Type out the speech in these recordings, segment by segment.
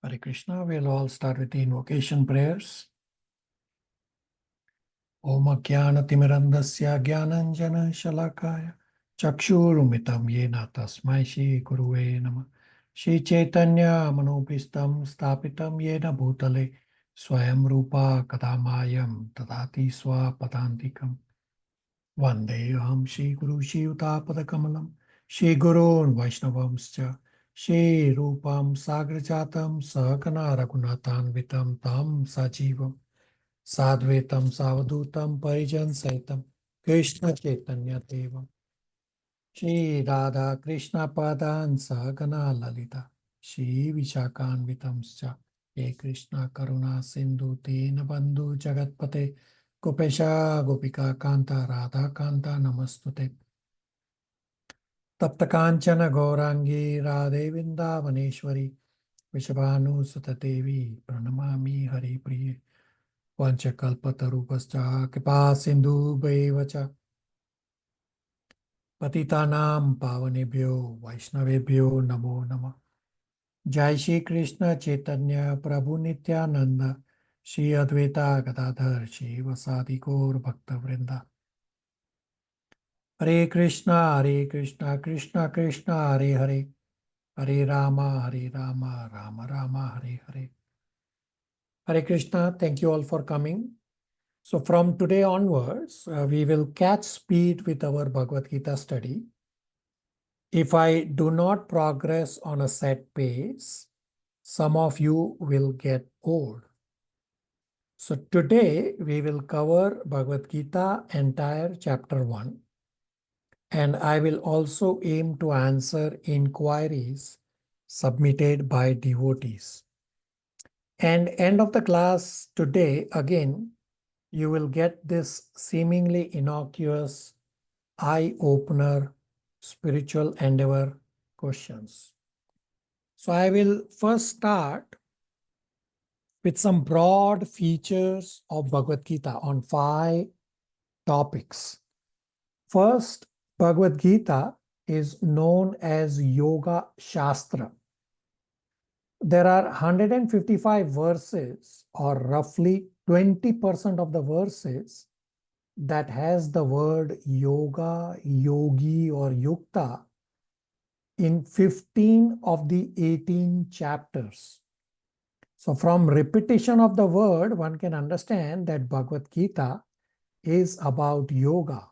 Hare Krishna. We'll all start with the invocation prayers. Om Ajnana-timirandasya Jnananjana Shalakaya Chakshurumitam Yena Tasmai Shri Guruve Namah. Shri Chaitanya Manopistam Stapitam Yena Bhutale Swayam Rupa Kadamayam Tadati Swapadantikam Vandeham Shri Guru Shri Utapadakamalam Shri Gurun Vaishnavamscha Shri Rupam Sagrajatam Sahakana Raghunathanvitam Tam Sajivam Sadvetam Savadutam Parijan Saitam Krishna Chaitanya Devam Shri Radha Krishna Padan Sahagana Lalita Shri Vishakhanvitamscha He Krishna Karuna Sindhu Dina Bandhu Jagatpate Gopesha Gopika Kanta Radha Kanta Namastute Tapta Kanchana Gaurangi Radhe Vrindavaneshwari Vishabhanu Sutadevi Pranamami Hari Priye Vanchakalpatarupascha Kripa Sindhu Bhaivacha Patitanam Pavanebhyo Vaishnavebhyo Namo Namah. Jai Shri Krishna Chaitanya Prabhu Nityananda Shri Advaita Gadadhar Shri Vasadi Gaur Bhakta Vrinda. Hare Krishna Krishna Krishna Hare Hare Hare Rama Rama Rama Hare Hare. Hare Krishna, thank you all for coming. So from today onwards, we will catch speed with our Bhagavad Gita study. If I do not progress on a set pace, some of you will get bored. So today we will cover Bhagavad Gita entire chapter 1. And I will also aim to answer inquiries submitted by devotees. And end of the class today, again, you will get this seemingly innocuous eye-opener spiritual endeavor questions. So I will first start with some broad features of Bhagavad Gita on 5 topics. First, Bhagavad Gita is known as Yoga Shastra. There are 155 verses, or roughly 20% of the verses, that has the word yoga, yogi, or yukta in 15 of the 18 chapters. So from repetition of the word, one can understand that Bhagavad Gita is about yoga.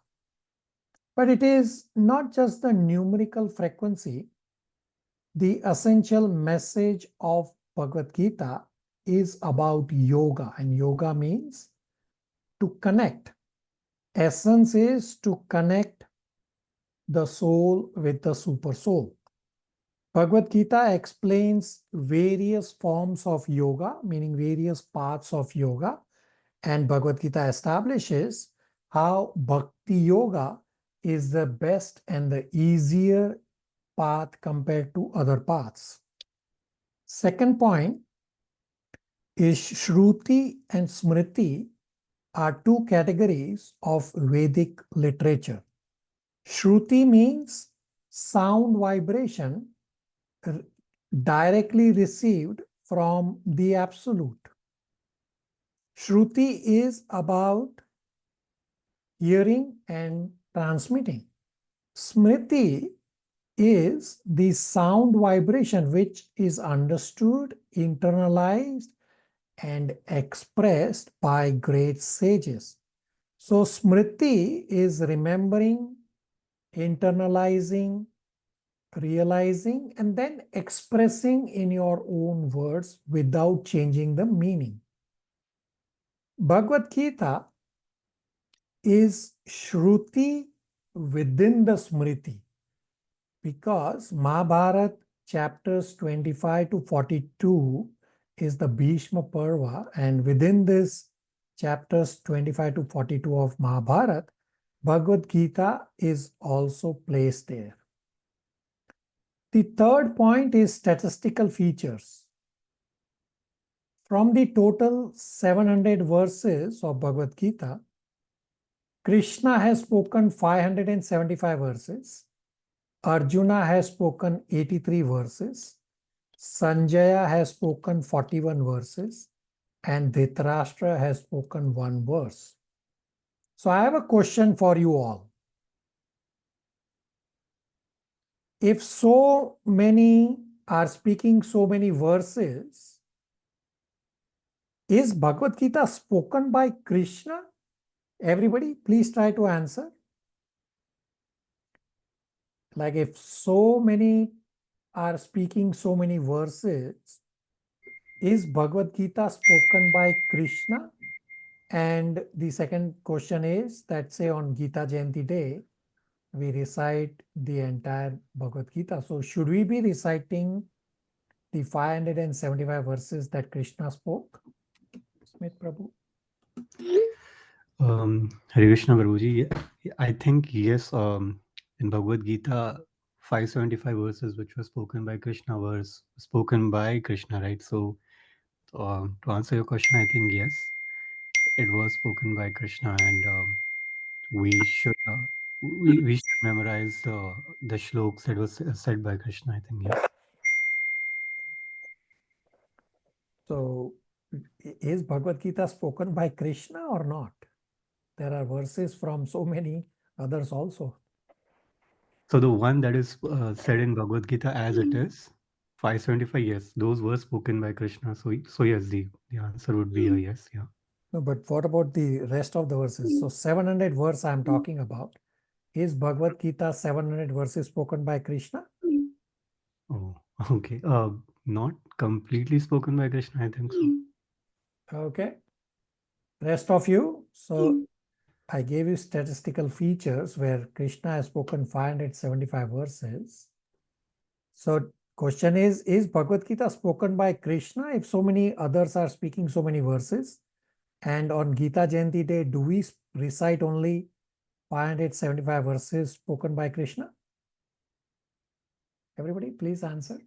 But it is not just the numerical frequency. The essential message of Bhagavad Gita is about yoga, and yoga means to connect. Essence is to connect the soul with the super soul. Bhagavad Gita explains various forms of yoga, meaning various paths of yoga, and Bhagavad Gita establishes how Bhakti Yoga is the best and the easier path compared to other paths. Second point is Shruti and Smriti are 2 categories of Vedic literature. Shruti means sound vibration directly received from the Absolute. Shruti is about hearing and transmitting. Smriti is the sound vibration which is understood, internalized, and expressed by great sages. So Smriti is remembering, internalizing, realizing, and then expressing in your own words without changing the meaning. Bhagavad Gita is Shruti within the Smriti, because Mahabharata chapters 25 to 42 is the Bhishma Parva, and within this chapters 25 to 42 of Mahabharata, Bhagavad Gita is also placed there. The third point is statistical features. From the total 700 verses of Bhagavad Gita, Krishna has spoken 575 verses, Arjuna has spoken 83 verses, Sanjaya has spoken 41 verses and Dhritarashtra has spoken 1 verse. So I have a question for you all. If so many are speaking so many verses, is Bhagavad Gita spoken by Krishna? Everybody, please try to answer. Like if so many are speaking so many verses, is Bhagavad Gita spoken by Krishna? And the second question is that say on Gita Jayanti Day, we recite the entire Bhagavad Gita. So should we be reciting the 575 verses that Krishna spoke? Smith Prabhu. Hare Krishna Prabhuji. I think yes, in Bhagavad Gita, 575 verses which were spoken by Krishna were spoken by Krishna, right? So to answer your question, I think yes, it was spoken by Krishna, and we should we should memorize the shloks that was said by Krishna. I think yes. So is Bhagavad Gita spoken by Krishna or not? There are verses from so many others also. So the one that is said in Bhagavad Gita as it is, 575, yes, those were spoken by Krishna. So yes, the answer would be a yes, yeah. No, but what about the rest of the verses? So 700 verse I'm talking about. Is Bhagavad Gita 700 verses spoken by Krishna? Oh, okay. Not completely spoken by Krishna, I think so. Okay. Rest of you. So I gave you statistical features where Krishna has spoken 575 verses. So question is Bhagavad Gita spoken by Krishna if so many others are speaking so many verses? And on Gita Jayanti Day, do we recite only 575 verses spoken by Krishna? Everybody, please answer.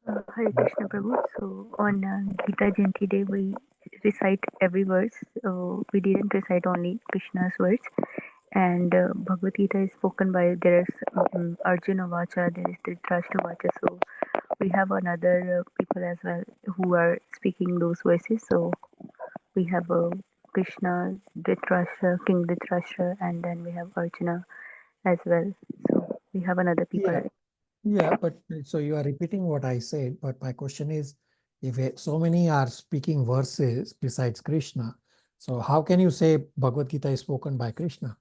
Hare Krishna Prabhu. So on Gita Jayanti Day, we recite every verse. We didn't recite only Krishna's words. And Bhagavad Gita is spoken by, there is Arjuna Vacha, there is Dhritarashtra Vacha. So we have another people as well who are speaking those verses. So we have Krishna, Dhritarashtra, King Dhritarashtra, and then we have Arjuna as well. So we have another people. Yeah, but so you are repeating what I said, but my question is, if so many are speaking verses besides Krishna, so how can you say Bhagavad Gita is spoken by Krishna?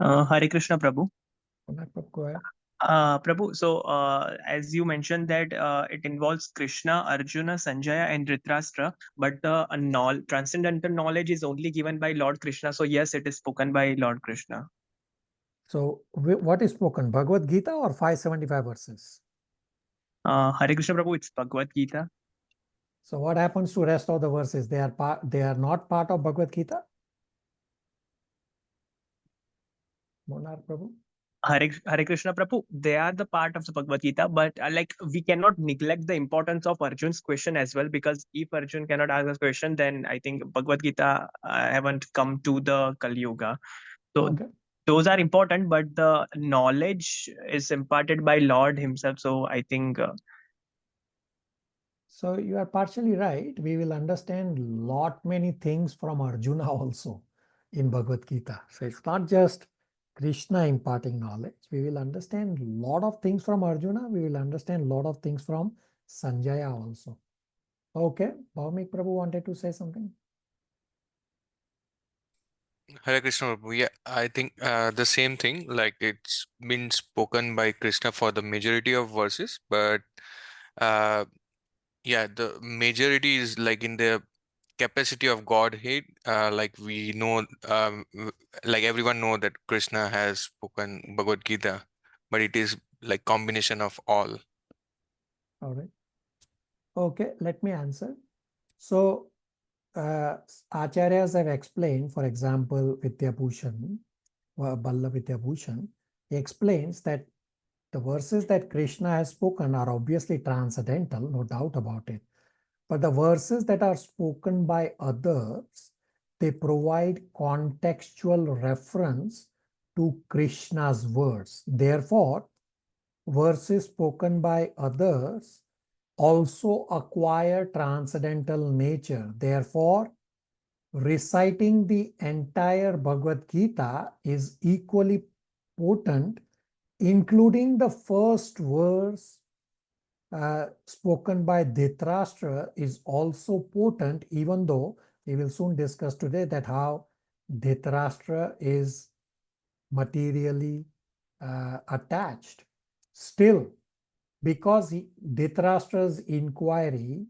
Hare Krishna Prabhu. Go ahead. Prabhu, so as you mentioned that it involves Krishna, Arjuna, Sanjaya, and Dhritarashtra, but transcendental knowledge is only given by Lord Krishna. So yes, it is spoken by Lord Krishna. So what is spoken, Bhagavad Gita or 575 verses? Hare Krishna Prabhu, it's Bhagavad Gita. So what happens to rest of the verses? They are not part of Bhagavad Gita? Monarch Prabhu? Hare Krishna Prabhu, they are the part of the Bhagavad Gita, but like we cannot neglect the importance of Arjun's question as well, because if Arjun cannot ask a question, then I think Bhagavad Gita haven't come to the Kali Yuga. So Okay. Those are important, but the knowledge is imparted by Lord himself. So I think So you are partially right. We will understand many things from Arjuna also in Bhagavad Gita. So it's not just Krishna imparting knowledge. We will understand a lot of things from Arjuna. We will understand a lot of things from Sanjaya also. Okay. Bhavmik Prabhu wanted to say something. Hare Krishna Prabhu. Yeah, I think the same thing, like it's been spoken by Krishna for the majority of verses, but yeah, the majority is like in the capacity of Godhead. Like we know, like everyone know that Krishna has spoken Bhagavad Gita, but it is like combination of all. All right. Okay, let me answer. So Acharyas have explained, for example, Vidyabhushan, Balla Vidyabhushan, he explains that the verses that Krishna has spoken are obviously transcendental, no doubt about it. But the verses that are spoken by others, they provide contextual reference to Krishna's words. Therefore, verses spoken by others also acquire transcendental nature. Therefore, reciting the entire Bhagavad Gita is equally potent, including the first verse spoken by Dhritarashtra is also potent, even though we will soon discuss today that how Dhritarashtra is materially attached. Still, because Dhritarashtra's inquiry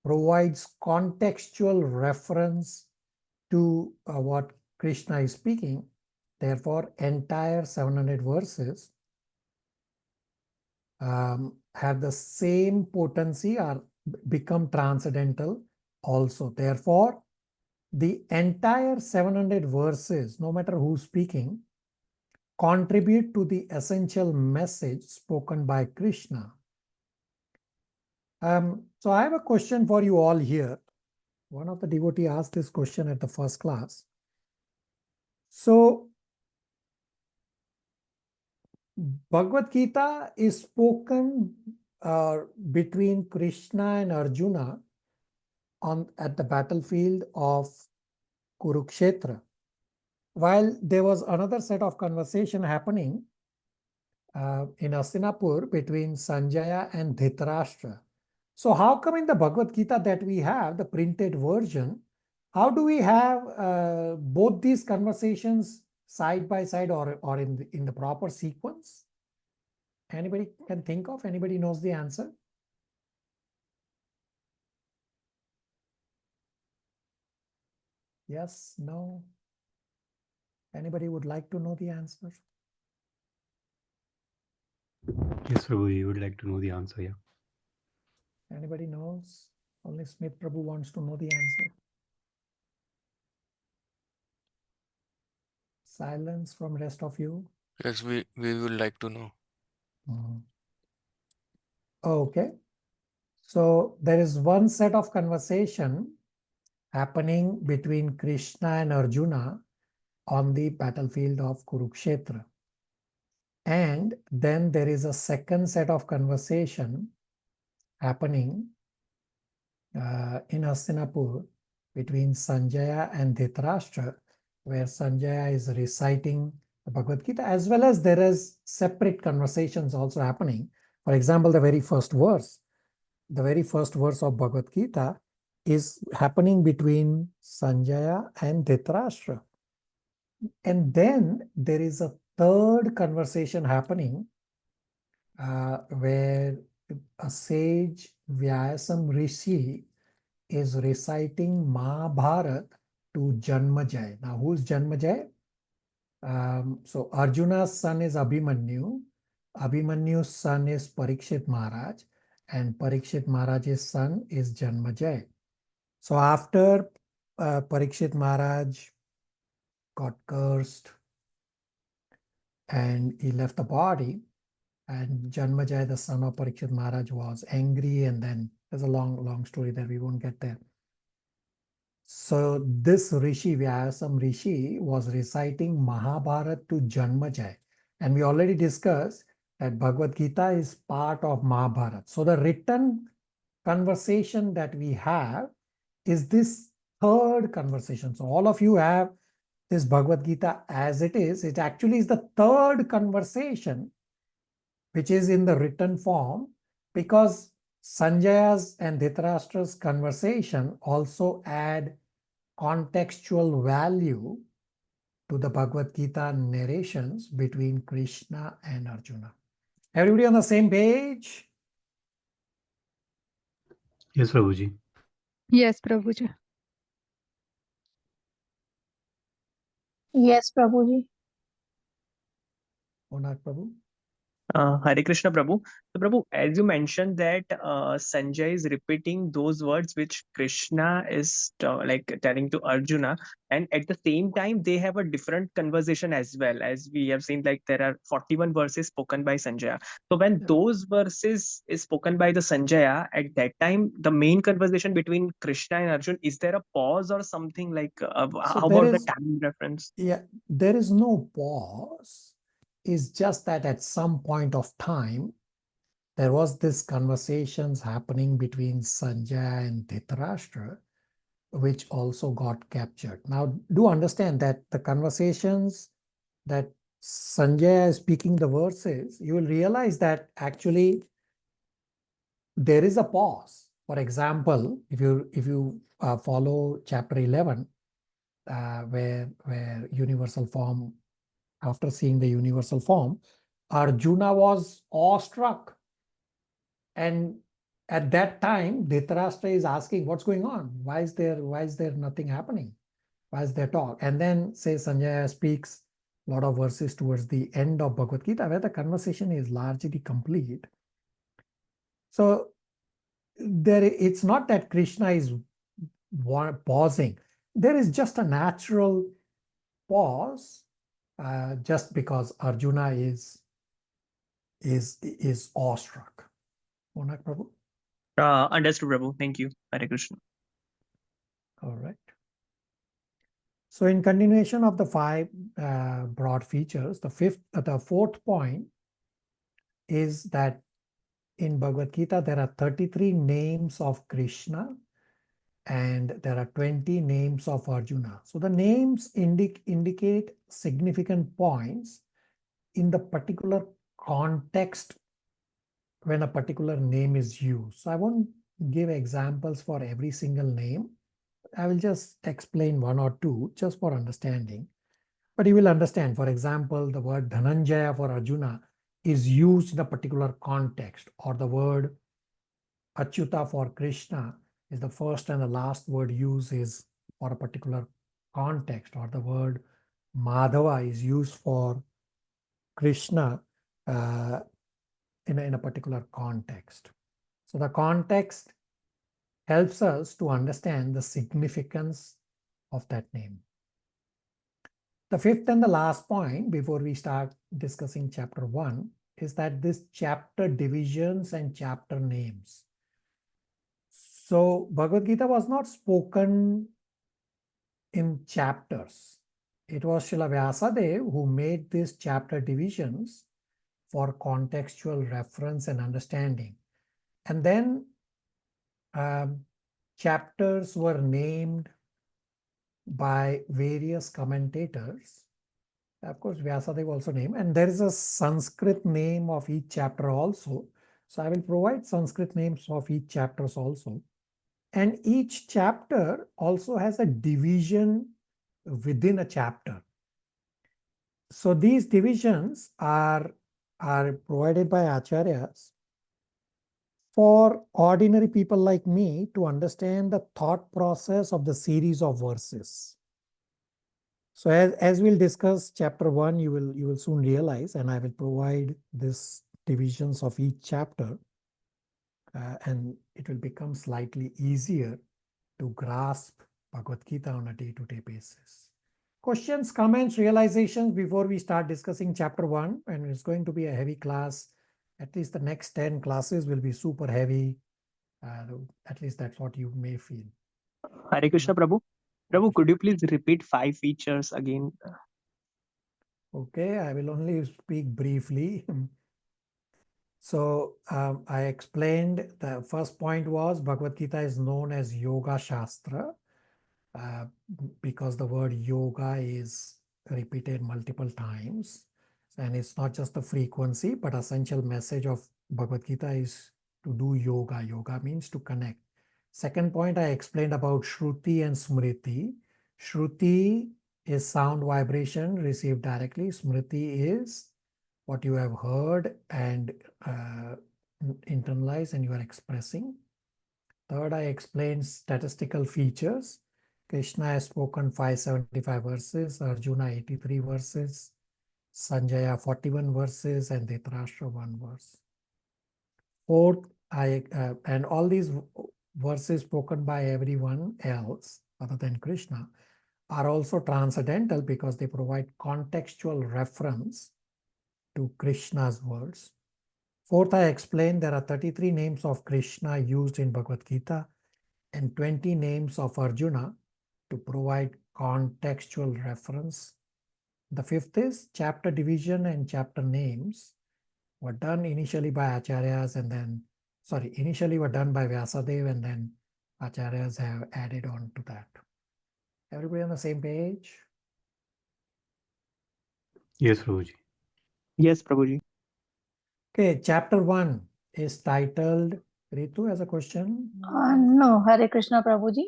provides contextual reference to what Krishna is speaking, therefore, entire 700 verses have the same potency or become transcendental also. Therefore, the entire 700 verses, no matter who's speaking, contribute to the essential message spoken by Krishna. So I have a question for you all here. One of the devotees asked this question at the first class. So, Bhagavad Gita is spoken between Krishna and Arjuna at the battlefield of Kurukshetra. While there was another set of conversation happening in Hastinapur between Sanjaya and Dhritarashtra. So how come in the Bhagavad Gita that we have, the printed version, how do we have both these conversations side by side or in the proper sequence? Anybody can think of? Anybody knows the answer? Yes, no? Anybody would like to know the answer? Yes, Prabhu, you would like to know the answer, yeah. Anybody knows? Only Smith Prabhu wants to know the answer. Silence from rest of you. Yes, we would like to know. Okay. So there is one set of conversation happening between Krishna and Arjuna on the battlefield of Kurukshetra. And then there is a second set of conversation happening in Hastinapur between Sanjaya and Dhritarashtra, where Sanjaya is reciting the Bhagavad Gita, as well as there is separate conversations also happening. For example, the very first verse of Bhagavad Gita is happening between Sanjaya and Dhritarashtra. And then there is a third conversation happening where a sage, Vyasam Rishi, is reciting Mahabharata to Janmajay. Now, who's Janmajay? So Arjuna's son is Abhimanyu. Abhimanyu's son is Parikshit Maharaj. And Parikshit Maharaj's son is Janmajay. So after Parikshit Maharaj got cursed and he left the body, and Janmajay, the son of Parikshit Maharaj, was angry, and then there's a long story that we won't get there. So this Rishi, Vyasam Rishi, was reciting Mahabharata to Janmajay. And we already discussed that Bhagavad Gita is part of Mahabharata. So the written conversation that we have is this third conversation. So all of you have this Bhagavad Gita as it is. It actually is the third conversation which is in the written form, because Sanjaya's and Dhritarashtra's conversation also add contextual value to the Bhagavad Gita narrations between Krishna and Arjuna. Everybody on the same page? Yes, Prabhuji. Yes, Prabhuji. Yes, Prabhuji. Onak Prabhu? Hare Krishna Prabhu. So Prabhu, as you mentioned that Sanjay is repeating those words which Krishna is like telling to Arjuna, and at the same time they have a different conversation as well. As we have seen, like there are 41 verses spoken by Sanjaya. So when Yeah. those verses is spoken by the Sanjaya, at that time the main conversation between Krishna and Arjun, is there a pause or something like? So how there about the is, time reference? yeah, there is no pause. It's just that at some point of time, there was this conversations happening between Sanjay and Dhritarashtra, which also got captured. Now, do understand that the conversations that Sanjay is speaking the verses, you will realize that actually there is a pause. For example, if you follow chapter 11, where universal form, after seeing the universal form, Arjuna was awestruck. And at that time, Dhritarashtra is asking, what's going on? Why is there nothing happening? Why is there talk? And then say Sanjaya speaks a lot of verses towards the end of Bhagavad Gita, where the conversation is largely complete. So it's not that Krishna is pausing. There is just a natural pause, just because Arjuna is awestruck. Monak Prabhu. Understood, Prabhu. Thank you. Hare Krishna. All right. So in continuation of the five broad features, the fourth point is that in Bhagavad Gita, there are 33 names of Krishna and there are 20 names of Arjuna. So the names indicate significant points in the particular context when a particular name is used. So I won't give examples for every single name. I will just explain one or two just for understanding. But you will understand, for example, the word Dhananjaya for Arjuna is used in a particular context, or the word Achyuta for Krishna is the first and the last word used is for a particular context, or the word Madhava is used for Krishna in a particular context. So the context helps us to understand the significance of that name. The fifth and the last point before we start discussing chapter 1 is that this chapter divisions and chapter names. So Bhagavad Gita was not spoken in chapters. It was Srila Vyasadeva who made these chapter divisions for contextual reference and understanding. And then chapters were named by various commentators. Of course, Vyasadeva also named, and there is a Sanskrit name of each chapter also. So I will provide Sanskrit names of each chapters also. And each chapter also has a division within a chapter. So these divisions are provided by acharyas for ordinary people like me to understand the thought process of the series of verses. So as we'll discuss chapter 1, you will soon realize, and I will provide this divisions of each chapter, and it will become slightly easier to grasp Bhagavad Gita on a day-to-day basis. Questions, comments, realizations before we start discussing chapter 1, and it's going to be a heavy class. At least the next 10 classes will be super heavy. At least that's what you may feel. Hare Krishna, Prabhu. Prabhu, could you please repeat 5 features again? Okay, I will only speak briefly. So I explained the first point was Bhagavad Gita is known as Yoga Shastra because the word yoga is repeated multiple times. And it's not just the frequency, but essential message of Bhagavad Gita is to do yoga. Yoga means to connect. Second point, I explained about Shruti and Smriti. Shruti is sound vibration received directly. Smriti is what you have heard and internalized and you are expressing. Third, I explained statistical features. Krishna has spoken 575 verses, Arjuna 83 verses. Sanjaya 41 verses, and Dhritarashtra 1 verse. Fourth, and all these verses spoken by everyone else other than Krishna are also transcendental because they provide contextual reference to Krishna's words. Fourth, I explained there are 33 names of Krishna used in Bhagavad Gita and 20 names of Arjuna to provide contextual reference. The fifth is chapter division and chapter names were done initially by Acharyas and then, initially were done by Vyasadeva and then Acharyas have added on to that. Everybody on the same page? Yes, Prabhuji. Yes, Prabhuji. Okay, chapter 1 is titled, Ritu has a question. No, Hare Krishna Prabhuji.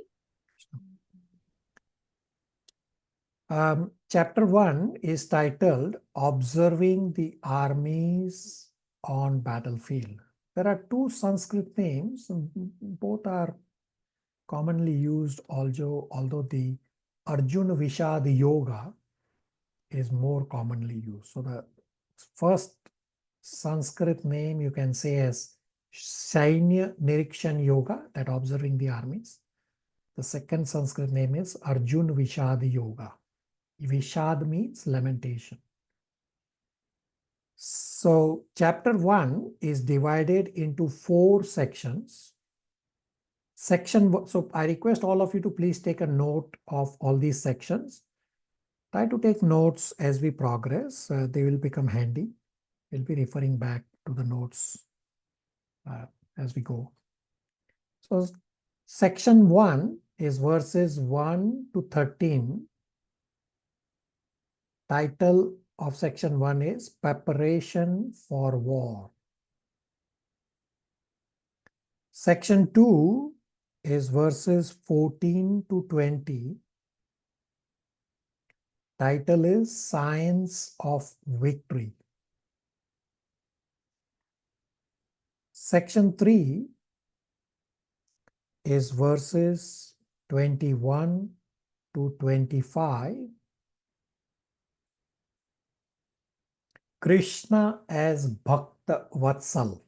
Chapter 1 is titled Observing the Armies on Battlefield. There are two Sanskrit names, both are commonly used, although the Arjuna Vishad Yoga is more commonly used. So the first Sanskrit name you can say as Sainya Nirikshan Yoga, that observing the armies. The second Sanskrit name is Arjuna Vishad Yoga. Vishad means lamentation. So chapter 1 is divided into 4 sections. So I request all of you to please take a note of all these sections. Try to take notes as we progress. They will become handy. We'll be referring back to the notes as we go. So section 1 is verses 1 to 13. Title of section 1 is Preparation for War. Section 2 is verses 14 to 20. Title is Science of Victory. Section 3 is verses 21 to 25. Krishna as Bhakta Vatsal.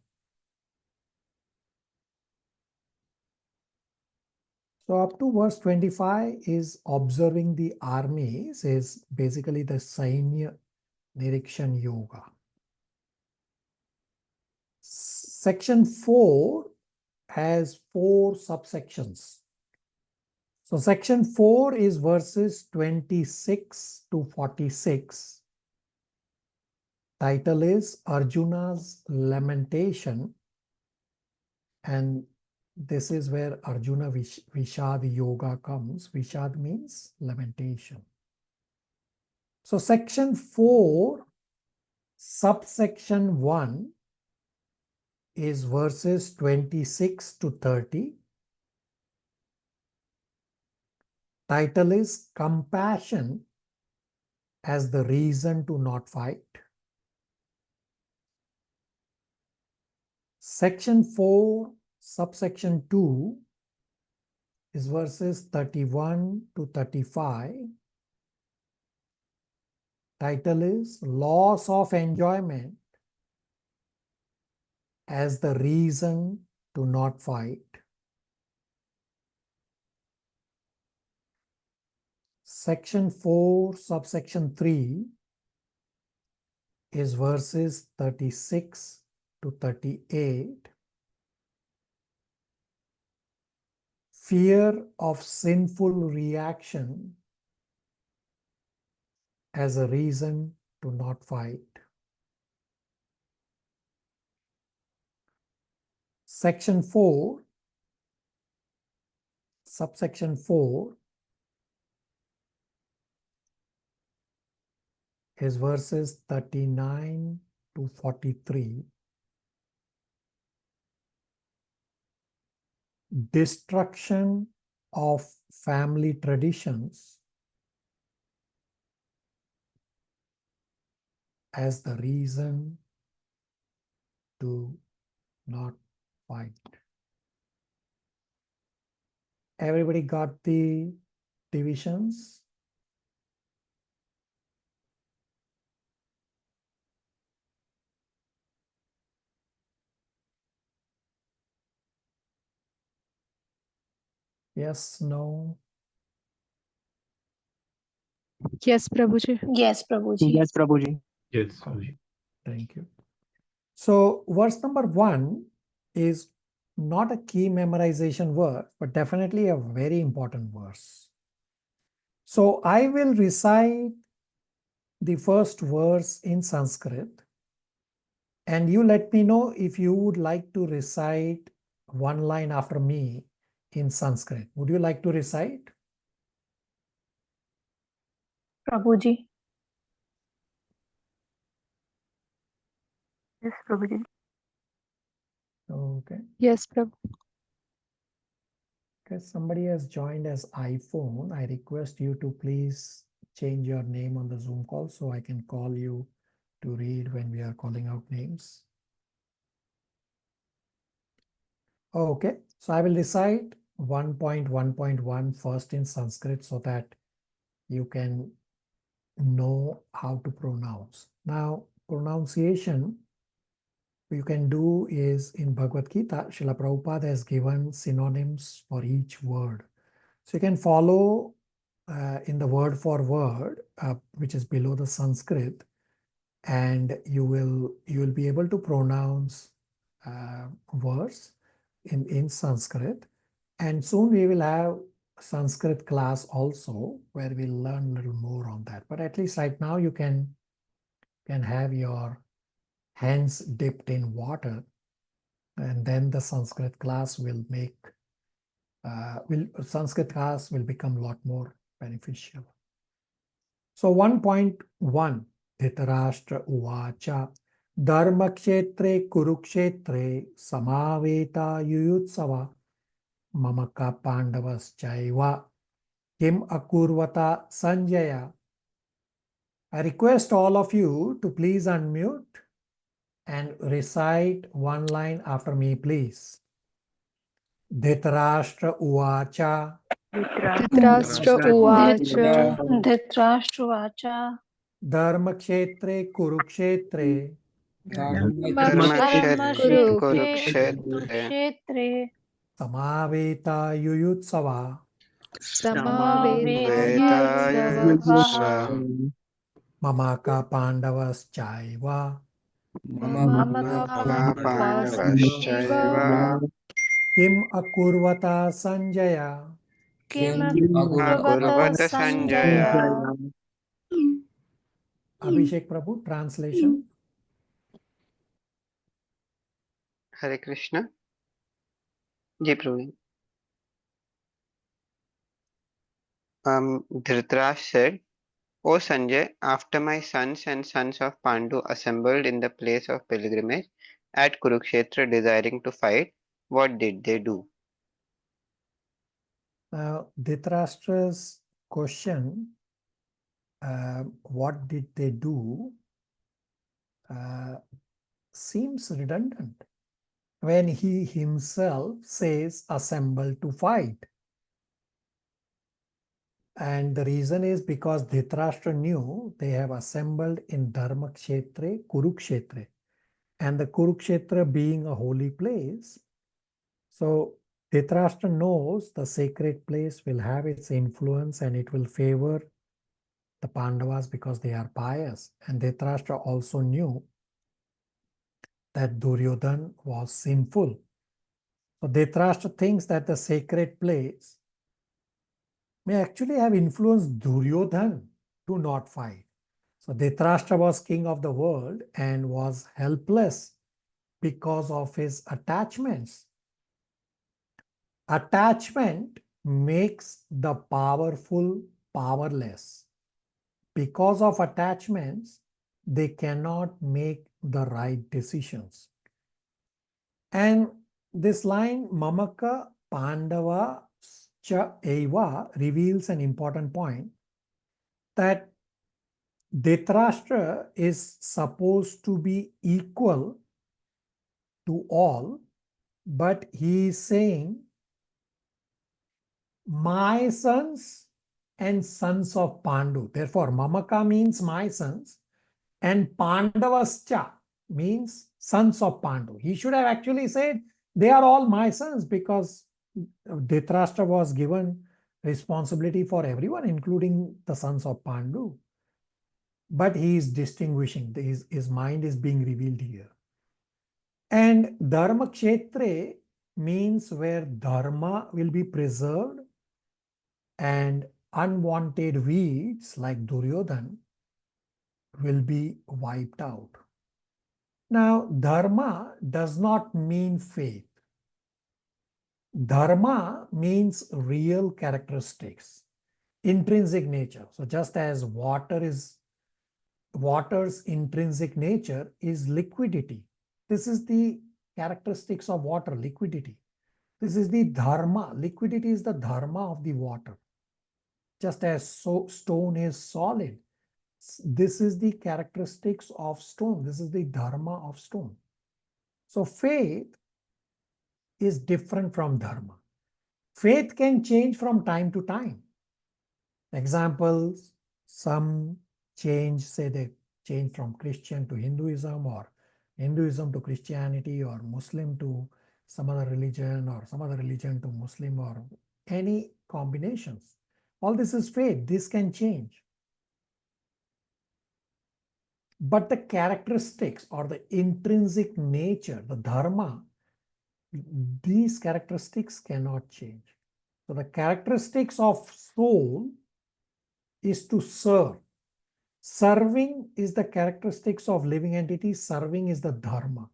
So up to verse 25 is observing the armies, is basically the Sainya Nirikshan Yoga. Section 4 has 4 subsections. So section 4 is verses 26 to 46. Title is Arjuna's Lamentation, and this is where Arjuna Vishad Yoga comes. Vishad means lamentation. So section 4, subsection 1 is verses 26 to 30. Title is Compassion as the Reason to Not Fight. Section 4, subsection 2 is verses 31 to 35. Title is Loss of Enjoyment as the Reason to Not Fight. Section 4, subsection 3 is verses 36 to 38. Fear of sinful reaction as a reason to not fight. Section 4, subsection 4 is verses 39 to 43. Destruction of family traditions as the reason to not fight. Everybody got the divisions? Yes, no. Yes, Prabhuji. Yes, Prabhuji. Yes, Prabhuji. Yes. Thank you. So verse number 1 is not a key memorization verse, but definitely a very important verse. So I will recite the first verse in Sanskrit, and you let me know if you would like to recite one line after me in Sanskrit. Would you like to recite? Prabhuji. Yes, Prabhuji. Okay. Yes, Prabhu. Because somebody has joined as iPhone, I request you to please change your name on the Zoom call so I can call you to read when we are calling out names. Okay, so I will recite 1.1.1 first in Sanskrit so that you can know how to pronounce. Now, pronunciation you can do is in Bhagavad Gita, Srila Prabhupada has given synonyms for each word. So you can follow in the word for word, which is below the Sanskrit, and you will be able to pronounce words in Sanskrit. And soon we will have Sanskrit class also where we'll learn a little more on that. But at least right now you can have your hands dipped in water, and then the Sanskrit class will make Sanskrit class will become a lot more beneficial. So 1.1 Dhritarashtra Uvacha Dharmakshetre Kurukshetre Samaveta Yuyutsava Mamaka Pandavas Chaiva Kim Akurvata Sanjaya. I request all of you to please unmute and recite one line after me, please. Dhritarashtra Uvacha Dhritarashtra Uvacha Dhritarashtra Dharmakshetre Kurukshetre Dharmakshetre Kurukshetre Kurukshetre Samaveta Yuyutsava Samaveta Samaveta Yutsava Yuyutsava Mamaka Pandavas Chaiva Mamaka Pandavaschaiva Kim Akurvata Sanjaya. Kim Akurvata Sanjaya. Abhishek Prabhu, translation. Hare Krishna. Ji Prabhu. Dhritarashtra said, O Sanjay, after my sons and sons of Pandu assembled in the place of pilgrimage at Kurukshetra desiring to fight, what did they do? Now, Dhritarashtra's question, what did they do, seems redundant when he himself says assemble to fight. And the reason is because Dhritarashtra knew they have assembled in Dharmakshetre, Kurukshetra, and the Kurukshetra being a holy place. So Dhritarashtra knows the sacred place will have its influence and it will favor the Pandavas because they are pious. And Dhritarashtra also knew that Duryodhana was sinful. So Dhritarashtra thinks that the sacred place may actually have influenced Duryodhana to not fight. So Dhritarashtra was king of the world and was helpless because of his attachments. Attachment makes the powerful powerless. Because of attachments, they cannot make the right decisions. And this line, Mamaka Pandava Cha Eva, reveals an important point that Dhritarashtra is supposed to be equal to all, but he is saying, my sons and sons of Pandu. Therefore, Mamaka means my sons and Pandavascha means sons of Pandu. He should have actually said, they are all my sons because Dhritarashtra was given responsibility for everyone, including the sons of Pandu. But he is distinguishing, his mind is being revealed here. And Dharma Kshetre means where Dharma will be preserved and unwanted weeds like Duryodhan will be wiped out. Now, Dharma does not mean faith. Dharma means real characteristics, intrinsic nature. So just as water's intrinsic nature is liquidity. This is the characteristics of water, liquidity. This is the dharma. Liquidity is the dharma of the water. Just as stone is solid, this is the characteristics of stone. This is the dharma of stone. So faith is different from dharma. Faith can change from time to time. Examples, some change, say they change from Christian to Hinduism, or Hinduism to Christianity, or Muslim to some other religion, or some other religion to Muslim, or any combinations. All this is faith. This can change. But the characteristics or the intrinsic nature, the dharma, these characteristics cannot change. So the characteristics of soul is to serve. Serving is the characteristics of living entities. Serving is the dharma.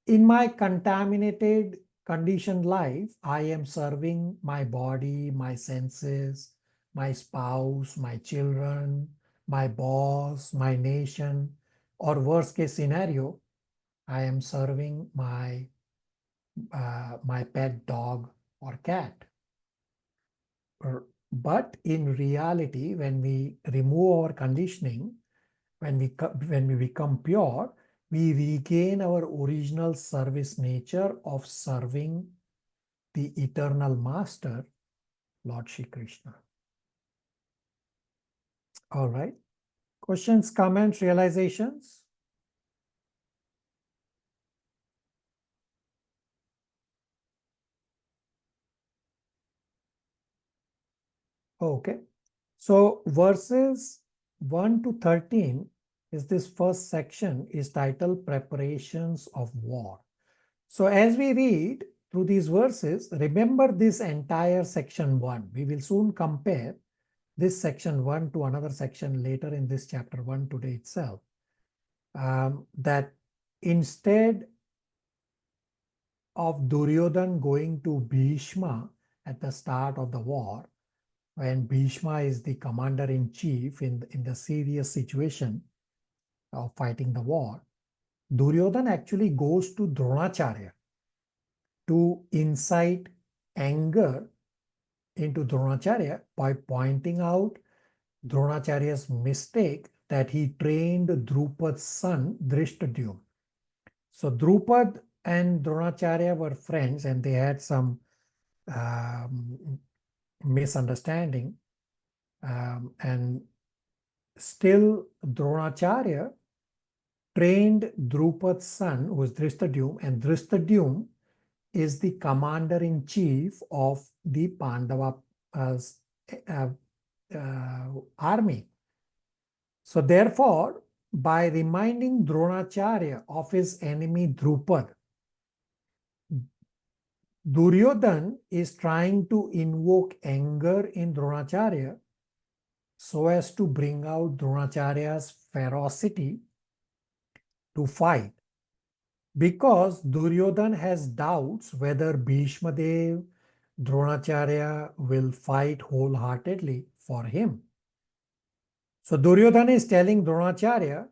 In my contaminated, conditioned life, I am serving my body, my senses, my spouse, my children, my boss, my nation, or worst case scenario, I am serving my pet dog or cat. But in reality, when we remove our conditioning, when we become pure, we regain our original service nature of serving the eternal master, Lord Shri Krishna. All right. Questions, comments, realizations? Okay. So verses 1 to 13 is this first section is titled Preparations of War. So as we read through these verses, remember this entire section 1. We will soon compare this section 1 to another section later in this chapter 1 today itself. That instead of Duryodhan going to Bhishma at the start of the war, when Bhishma is the commander-in-chief in the serious situation of fighting the war, Duryodhan actually goes to Dronacharya to incite anger into Dronacharya by pointing out Dronacharya's mistake that he trained Drupad's son Drishtadyumna. So Drupad and Dronacharya were friends, and they had some misunderstanding, and still Dronacharya trained Drupad's son, who was Drishtadyumna, and Drishtadyumna is the commander-in-chief of the Pandava army. So therefore, by reminding Dronacharya of his enemy Drupad, Duryodhan is trying to invoke anger in Dronacharya so as to bring out Dronacharya's ferocity to fight. Because Duryodhan has doubts whether Bhishma Dev, Dronacharya will fight wholeheartedly for him. So Duryodhan is telling Dronacharya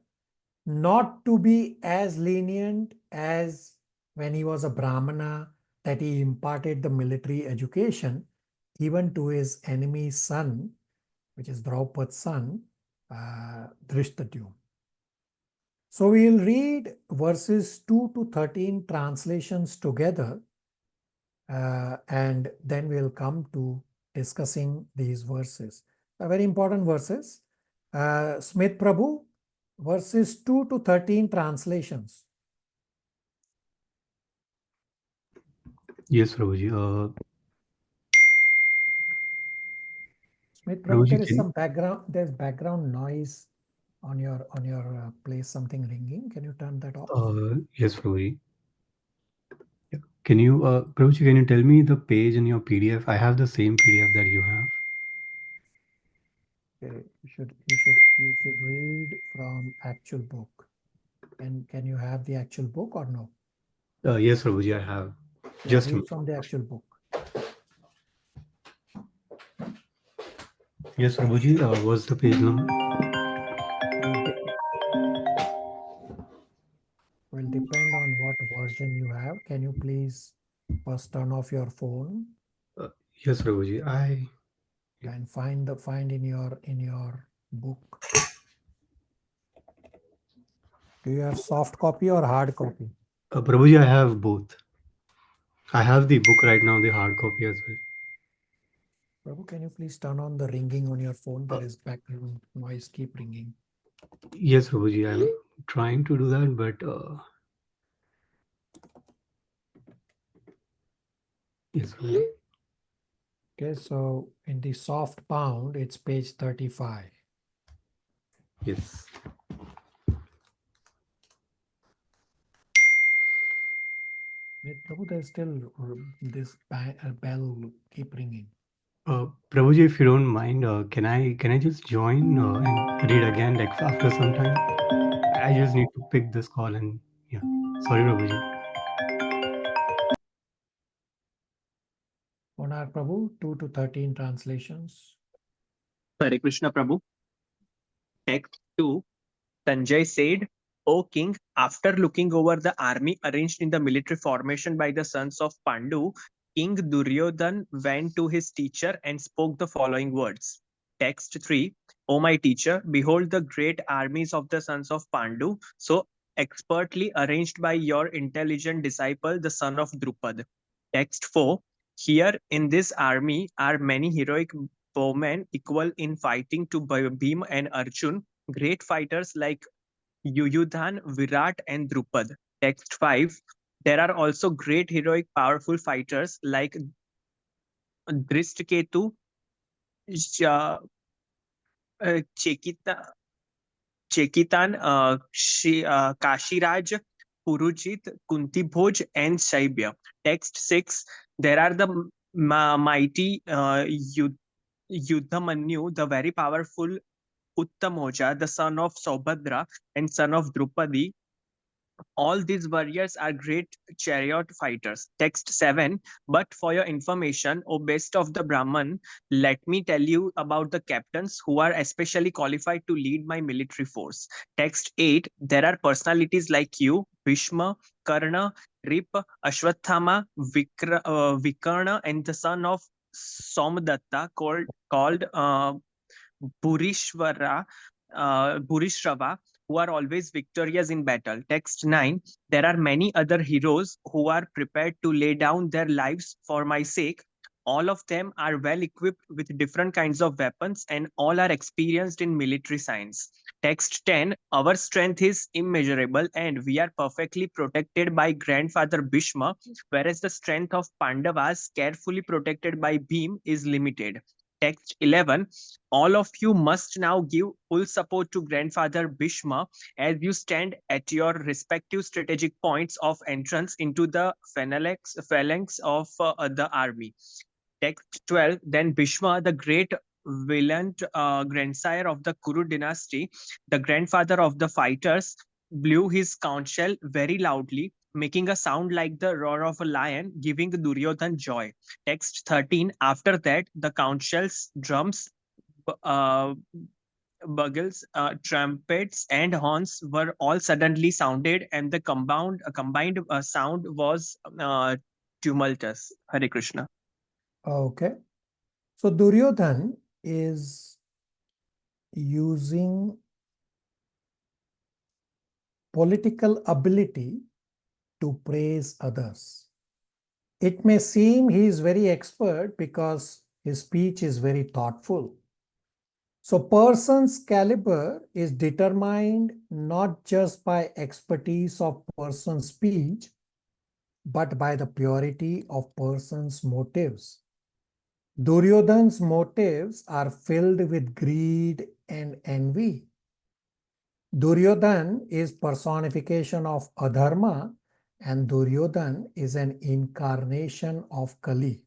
not to be as lenient as when he was a Brahmana, that he imparted the military education even to his enemy's son, which is Draupad's son, Drishtadyumna. So we'll read verses 2 to 13 translations together, and then we'll come to discussing these verses. Very important verses. Smith Prabhu, verses 2 to 13 translations. Yes, Prabhuji. Smith Prabhu, Prabhuji, there is can some background. There's background noise on your place. Something ringing. Can you turn that off? yes, Prabhuji. Yeah. Can you, Prabhuji, can you tell me the page in your PDF? I have the same PDF that you have. Okay, you should read from actual book. And can you have the actual book or no? Yes, Prabhuji, I have. Okay, Just a read minute. from the actual book. Yes, Prabhuji, what's the page number? Will depend on what version you have. Can you please first turn off your phone Yes, Prabhuji, and find in your book. Do you have soft copy or hard copy? Prabhuji, I have both. I have the book right now, the hard copy as well. Prabhu, can you please turn on the ringing on your phone? There is background noise, keep ringing. Yes, Prabhuji, I'm trying to do that, but yes, Prabhuji. Okay, so in the soft bound, it's page 35. Yes. Wait, Prabhu, there's still this bell keep ringing. Prabhuji, if you don't mind, can I just join and read again, like after some time? I just need to pick this call and yeah. Sorry, Prabhuji. Onar Prabhu, 2 to 13 translations. Hare Krishna Prabhu. Text 2. Sanjay said, O king, after looking over the army arranged in the military formation by the sons of Pandu, King Duryodhan went to his teacher and spoke the following words. Text 3. O my teacher, behold the great armies of the sons of Pandu, so expertly arranged by your intelligent disciple, the son of Drupad. Text 4. Here in this army are many heroic bowmen equal in fighting to Bhima and Arjun, great fighters like Yuyudhan, Virat, and Drupad. Text 5. There are also great heroic powerful fighters like Drishtaketu, Chekitan, Kashiraj, Purujit, Kuntibhoj, and Shaibya. Text 6. There are the mighty Yuddhamanyu, the very powerful Uttamoja, the son of Saubhadra and son of Drupadi. All these warriors are great chariot fighters. Text 7. But for your information, O best of the Brahman, let me tell you about the captains who are especially qualified to lead my military force. Text 8. There are personalities like you, Bhishma, Karna, Rip, Ashwathama, Vikarna, and the son of Somadatta called Bhurishrava, who are always victorious in battle. Text 9. There are many other heroes who are prepared to lay down their lives for my sake. All of them are well equipped with different kinds of weapons and all are experienced in military science. Text 10. Our strength is immeasurable and we are perfectly protected by grandfather Bhishma, whereas the strength of Pandavas, carefully protected by Bhim, is limited. Text 11. All of you must now give full support to grandfather Bhishma as you stand at your respective strategic points of entrance into the phalanx of the army. Text 12. Then Bhishma, the great valiant grandsire of the Kuru dynasty, the grandfather of the fighters, blew his conch shell very loudly, making a sound like the roar of a lion, giving Duryodhan joy. Text 13. After that, the conch shells, drums, uh, bugles, trumpets, and horns were all suddenly sounded, and the combined sound was tumultuous. Hare Krishna. Okay. So Duryodhan is using political ability to praise others. It may seem he is very expert because his speech is very thoughtful. So person's caliber is determined not just by expertise of person's speech, but by the purity of person's motives. Duryodhan's motives are filled with greed and envy. Duryodhan is personification of adharma, and Duryodhan is an incarnation of Kali.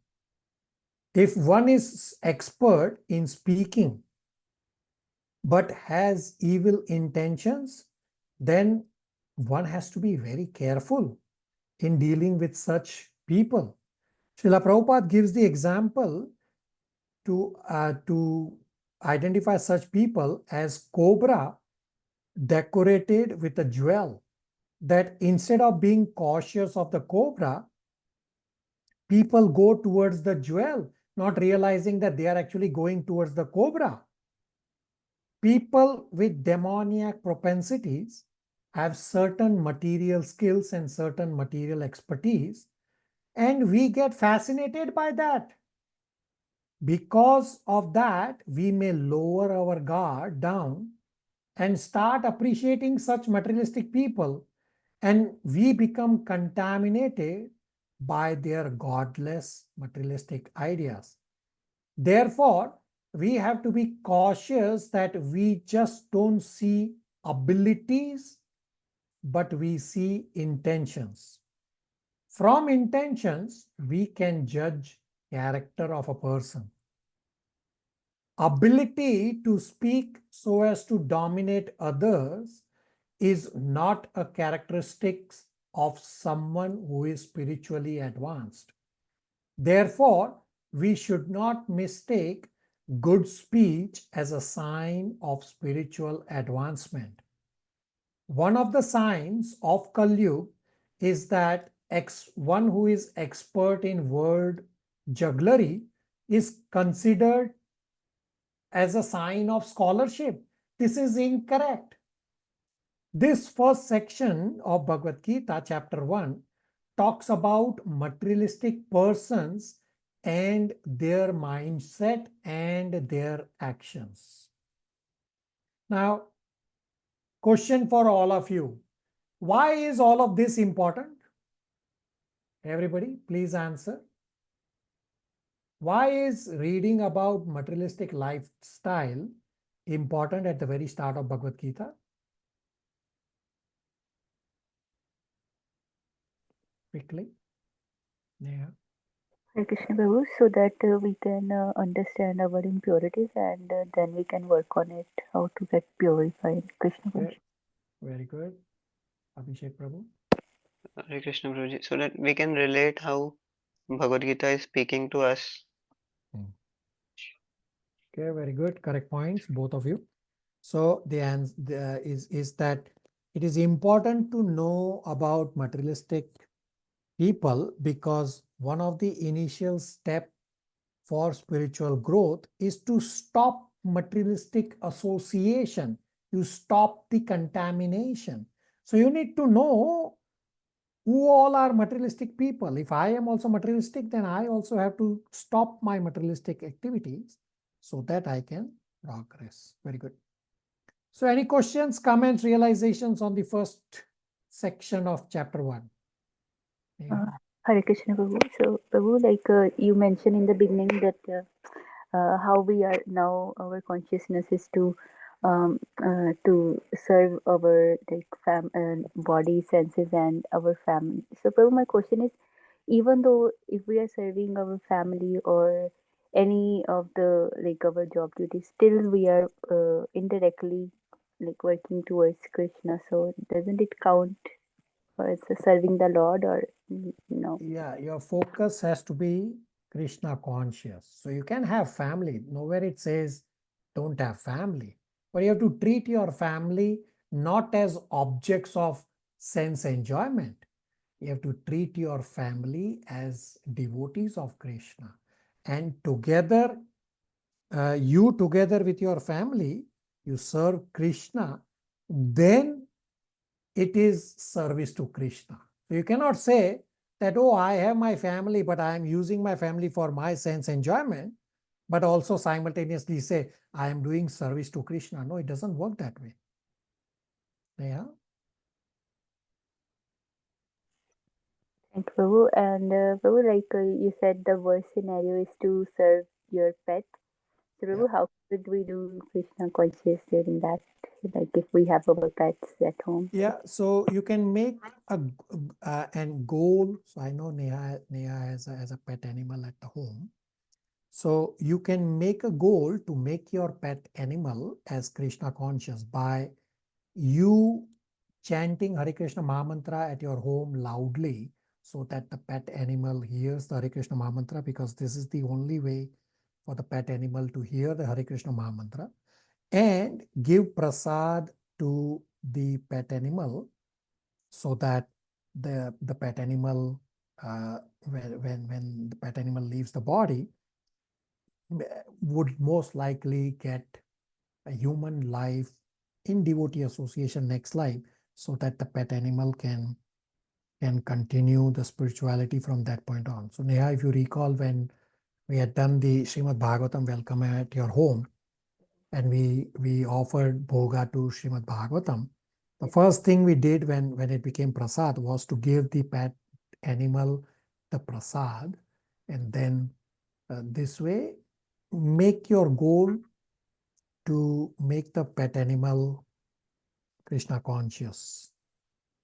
If one is expert in speaking but has evil intentions, then one has to be very careful in dealing with such people. Srila Prabhupada gives the example to identify such people as cobra decorated with a jewel, that instead of being cautious of the cobra, people go towards the jewel, not realizing that they are actually going towards the cobra. People with demoniac propensities have certain material skills and certain material expertise, and we get fascinated by that. Because of that, we may lower our guard down and start appreciating such materialistic people, and we become contaminated by their godless materialistic ideas. Therefore, we have to be cautious that we just don't see abilities, but we see intentions. From intentions, we can judge character of a person. Ability to speak so as to dominate others is not a characteristic of someone who is spiritually advanced. Therefore, we should not mistake good speech as a sign of spiritual advancement. One of the signs of Kali Yuga is that one who is expert in word jugglery is considered as a sign of scholarship. This is incorrect. This first section of Bhagavad Gita, chapter 1, talks about materialistic persons and their mindset and their actions. Now, question for all of you. Why is all of this important? Everybody, please answer. Why is reading about materialistic lifestyle important at the very start of Bhagavad Gita? Quickly. Yeah. Hare Krishna Prabhu, so that we can understand our impurities and then we can work on it, how to get purified. Krishna Prabhu. Okay. Very good. Abhishek Prabhu. Hare Krishna Prabhuji, so that we can relate how Bhagavad Gita is speaking to us. Okay, very good. Correct points, both of you. So the answer is that it is important to know about materialistic people, because one of the initial step for spiritual growth is to stop materialistic association. You stop the contamination. So you need to know who all are materialistic people. If I am also materialistic, then I also have to stop my materialistic activities so that I can progress. Very good. So any questions, comments, realizations on the first section of chapter 1? Yeah. Hare Krishna Prabhu. So Prabhu, like you mentioned in the beginning that how we are now, our consciousness is to serve our body, senses, and our family. So Prabhu, my question is, even though if we are serving our family or any of the like our job duties, still we are indirectly like working towards Krishna. So doesn't it count as serving the Lord or no? Yeah, your focus has to be Krishna conscious. So you can have family. Nowhere it says don't have family. But you have to treat your family not as objects of sense enjoyment. You have to treat your family as devotees of Krishna. And together, you together with your family, you serve Krishna, then it is service to Krishna. So you cannot say that, oh, I have my family, but I am using my family for my sense enjoyment, but also simultaneously say, I am doing service to Krishna. No, it doesn't work that way. Yeah. Thank you, Prabhu. And Prabhu, like you said, the worst scenario is to serve your pet. So Prabhu, how could we do Krishna conscious during that? Like if we have our pets at home. Yeah, so you can make a and goal. So I know Neha has a pet animal at the home. So you can make a goal to make your pet animal as Krishna conscious by you chanting Hare Krishna Mahamantra at your home loudly so that the pet animal hears the Hare Krishna Mahamantra, because this is the only way for the pet animal to hear the Hare Krishna Mahamantra, and give prasad to the pet animal so that the pet animal, when the pet animal leaves the body, would most likely get a human life in devotee association next life, so that the pet animal can continue the spirituality from that point on. So Neha, if you recall, when we had done the Srimad Bhagavatam welcome at your home, and we offered bhoga to Srimad Bhagavatam, the first thing we did when it became prasad was to give the pet animal the prasad, and then this way make your goal to make the pet animal Krishna conscious.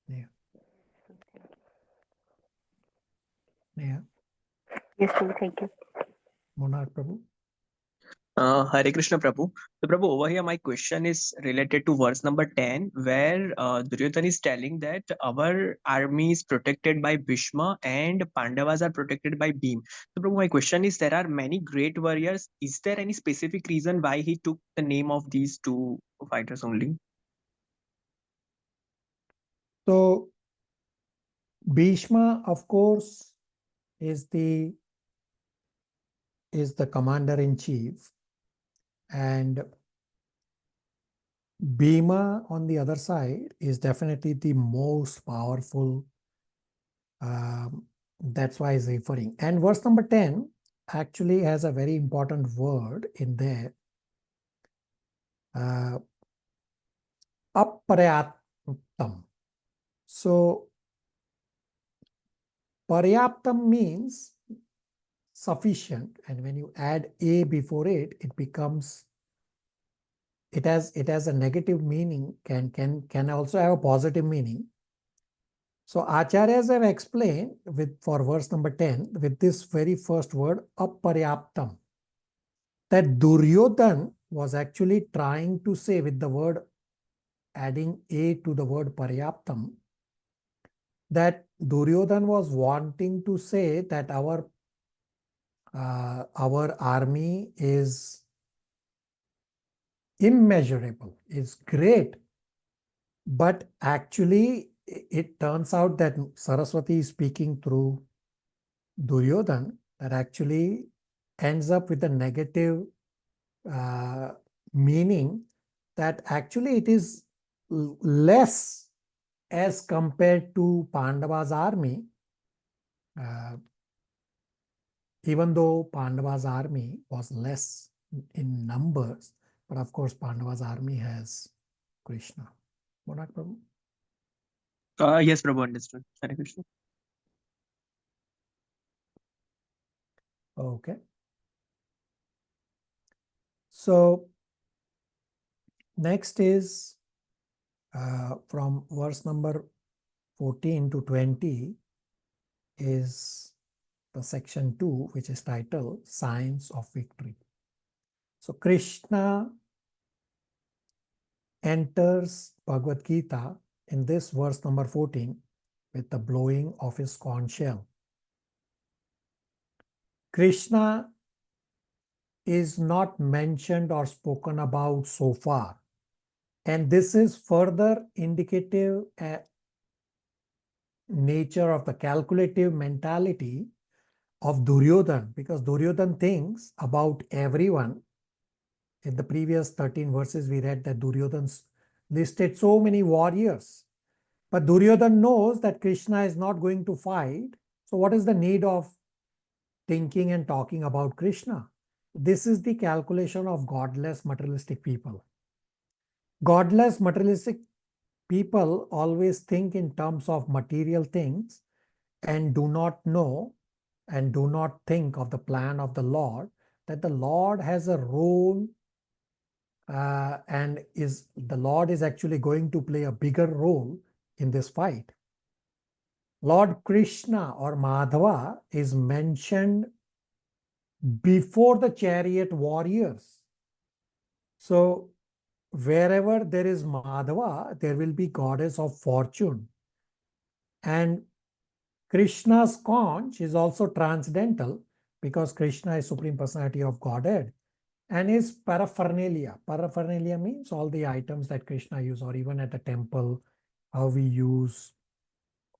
Yeah. Yeah. Yes, Prabhu, thank you. Monarch Prabhu. Hare Krishna Prabhu. So Prabhu, over here my question is related to verse number 10, where Duryodhana is telling that our army is protected by Bhishma and Pandavas are protected by Bhim. So Prabhu, my question is, there are many great warriors. Is there any specific reason why he took the name of these two fighters only? So Bhishma, of course, is the commander in chief, and Bhima on the other side is definitely the most powerful. That's why he's referring. And verse number 10 actually has a very important word in there. Aparyaptam. So paryaptam means sufficient, and when you add a before it, it becomes, it has a negative meaning, can also have a positive meaning. So acharyas have explained for verse number 10 with this very first word aparyaptam, that Duryodhan was actually trying to say, with the word adding a to the word paryaptam, that Duryodhan was wanting to say that our army is immeasurable, is great, but actually it turns out that Saraswati is speaking through Duryodhan, that actually ends up with a negative meaning, that actually it is less as compared to Pandava's army, even though Pandava's army was less in numbers, but of course Pandava's army has Krishna. Monarch Prabhu? Yes, Prabhu, understood. Hare Krishna. Okay. So next is from verse number 14 to 20 is the section 2, which is titled Signs of Victory. So Krishna enters Bhagavad Gita in this verse number 14 with the blowing of his conch shell. Krishna is not mentioned or spoken about so far, and this is further indicative nature of the calculative mentality of Duryodhan, because Duryodhan thinks about everyone. In the previous 13 verses, we read that Duryodhan's listed so many warriors. But Duryodhan knows that Krishna is not going to fight. So what is the need of thinking and talking about Krishna? This is the calculation of godless materialistic people. Godless materialistic people always think in terms of material things and do not know and do not think of the plan of the Lord, that the Lord has a role and the Lord is actually going to play a bigger role in this fight. Lord Krishna or Madhava is mentioned before the chariot warriors. So wherever there is Madhava, there will be goddess of fortune. And Krishna's conch is also transcendental because Krishna is Supreme Personality of Godhead and is paraphernalia. Paraphernalia means all the items that Krishna uses, or even at the temple, how we use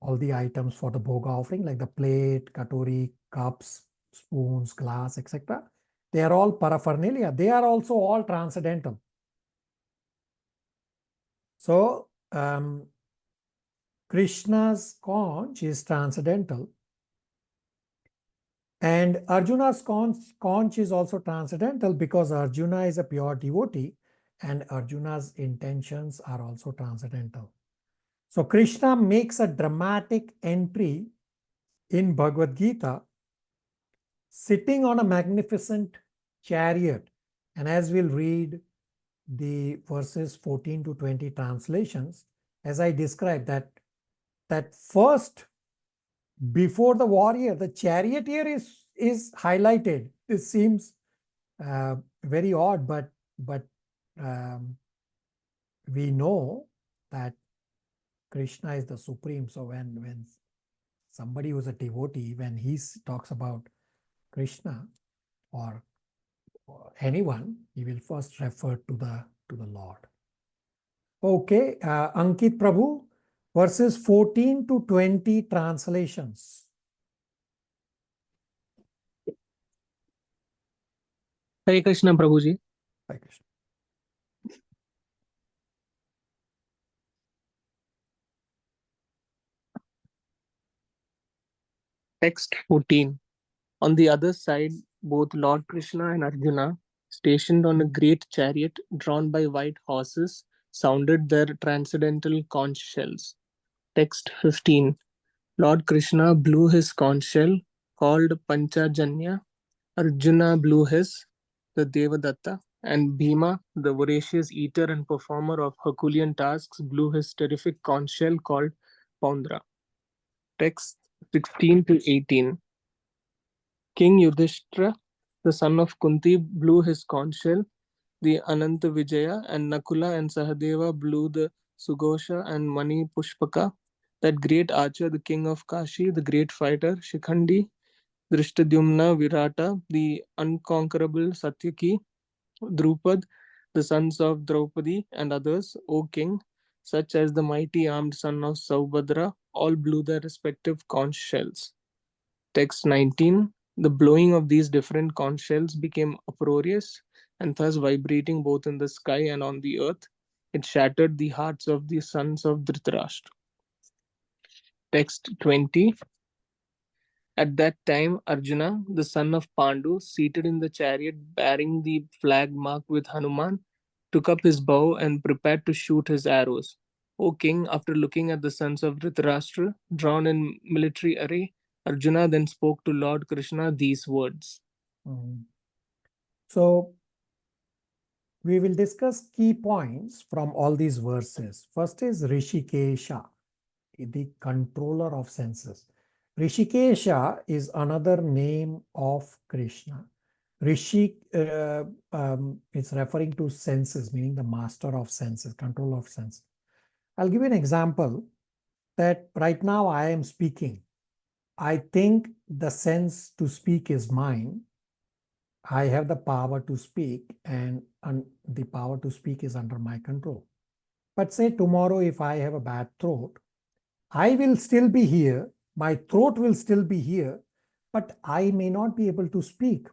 all the items for the bhoga offering, like the plate, katori, cups, spoons, glass, etc. They are all paraphernalia. They are also all transcendental. So Krishna's conch is transcendental. And Arjuna's conch is also transcendental because Arjuna is a pure devotee and Arjuna's intentions are also transcendental. So Krishna makes a dramatic entry in Bhagavad Gita sitting on a magnificent chariot. And as we'll read the verses 14 to 20 translations, as I described, that first, before the warrior, the charioteer is highlighted. This seems very odd, but we know that Krishna is the supreme. So when somebody who's a devotee, when he talks about Krishna or anyone, he will first refer to the Lord. Okay, Ankit Prabhu, verses 14 to 20 translations. Hare Krishna, Prabhuji. Hare Krishna. Text 14. On the other side, both Lord Krishna and Arjuna, stationed on a great chariot drawn by white horses, sounded their transcendental conch shells. Text 15. Lord Krishna blew his conch shell, called Panchajanya. Arjuna blew his, the Devadatta, and Bhima, the voracious eater and performer of Herculean tasks, blew his terrific conch shell called Paundra. Text 16 to 18. King Yudhishthira, the son of Kunti, blew his conch shell. The Ananta Vijaya and Nakula and Sahadeva blew the Sugosha and Mani Pushpaka. That great archer, the king of Kashi, the great fighter, Shikhandi, Drishtadyumna, Virata, the unconquerable Satyaki, Drupad, the sons of Draupadi, and others, O king, such as the mighty armed son of Saubhadra, all blew their respective conch shells. Text 19. The blowing of these different conch shells became uproarious, and thus vibrating both in the sky and on the earth, it shattered the hearts of the sons of Dhritarashtra. Text 20. At that time, Arjuna, the son of Pandu, seated in the chariot bearing the flag marked with Hanuman, took up his bow and prepared to shoot his arrows. O king, after looking at the sons of Dhritarashtra, drawn in military array, Arjuna then spoke to Lord Krishna these words. So we will discuss key points from all these verses. First is Hrishikesha, the controller of senses. Hrishikesha is another name of Krishna. Rishi is referring to senses, meaning the master of senses, control of senses. I'll give you an example that right now I am speaking. I think the sense to speak is mine. I have the power to speak, and the power to speak is under my control. But say tomorrow if I have a bad throat, I will still be here, my throat will still be here, but I may not be able to speak.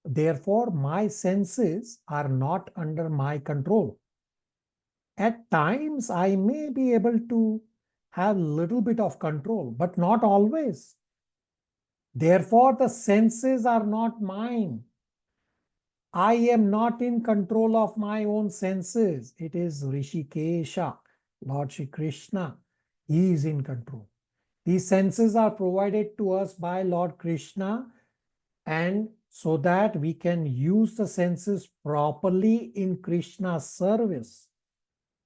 Therefore, my senses are not under my control. At times, I may be able to have a little bit of control, but not always. Therefore, the senses are not mine. I am not in control of my own senses. It is Hrishikesha, Lord Shri Krishna. He is in control. These senses are provided to us by Lord Krishna, and so that we can use the senses properly in Krishna's service.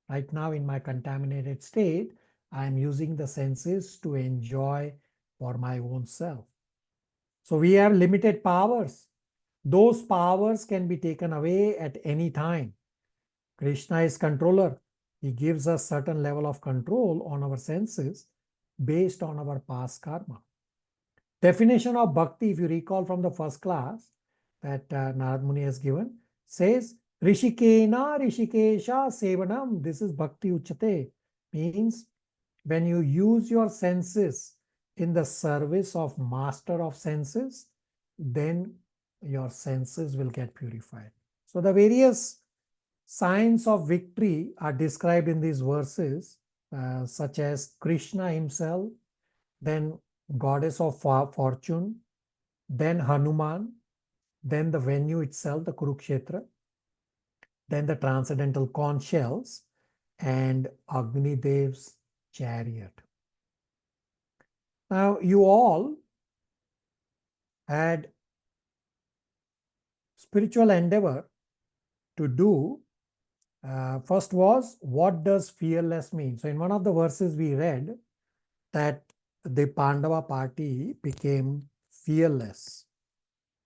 Right now, in my contaminated state, I am using the senses to enjoy for my own self. So we have limited powers. Those powers can be taken away at any time. Krishna is controller. He gives us certain level of control on our senses based on our past karma. Definition of bhakti, if you recall from the first class that Narad Muni has given, says Rishikena Rishikesha Sevanam. This is bhakti uchate. Means when you use your senses in the service of master of senses, then your senses will get purified. So the various signs of victory are described in these verses, such as Krishna himself, then goddess of fortune, then Hanuman, then the venue itself, the Kurukshetra, then the transcendental conch shells, and Agni Dev's chariot. Now, you all had spiritual endeavor to do. First was, what does fearless mean? So in one of the verses we read that the Pandava party became fearless.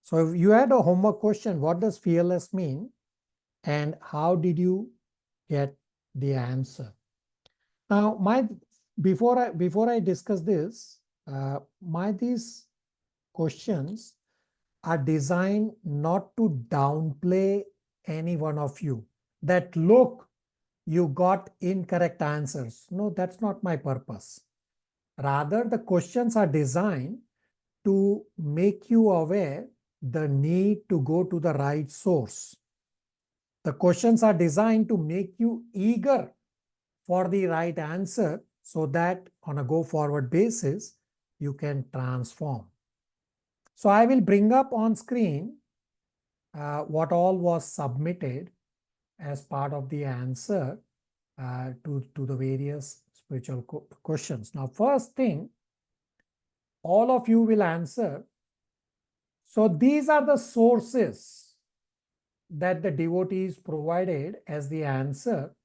So if you had a homework question, what does fearless mean? And how did you get the answer? Now, before I discuss this, these questions are designed not to downplay any one of you. That look, you got incorrect answers. No, that's not my purpose. Rather, the questions are designed to make you aware the need to go to the right source. The questions are designed to make you eager for the right answer so that on a go-forward basis, you can transform. So I will bring up on screen what all was submitted as part of the answer to the various spiritual questions. Now, first thing, all of you will answer. So these are the sources that the devotees provided as the answer,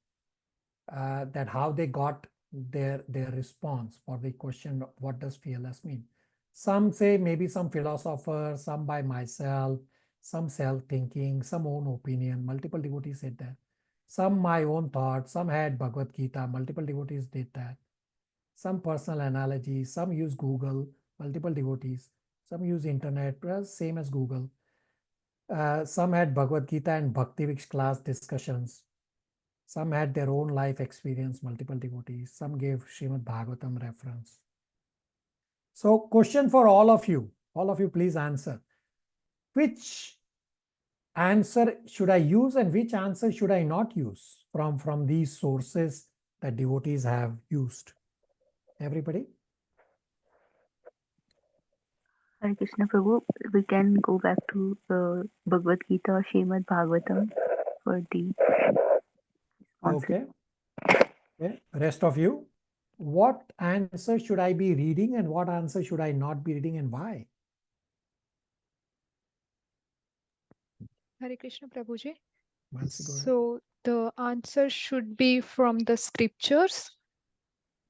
that how they got their response for the question, what does fearless mean? Some say maybe some philosopher, some by myself, some self-thinking, some own opinion. Multiple devotees said that. Some my own thoughts, some had Bhagavad Gita, multiple devotees did that. Some personal analogy, some use Google, multiple devotees. Some use internet, same as Google. Some had Bhagavad Gita and BG class discussions. Some had their own life experience, multiple devotees. Some gave Srimad Bhagavatam reference. So question for all of you please answer. Which answer should I use and which answer should I not use from these sources that devotees have used? Everybody? Hare Krishna Prabhu, we can go back to Bhagavad Gita or Srimad Bhagavatam for the answer. Okay. Rest of you, what answer should I be reading and what answer should I not be reading and why? Hare Krishna Prabhuji. Mansi, go ahead. So the answer should be from the scriptures,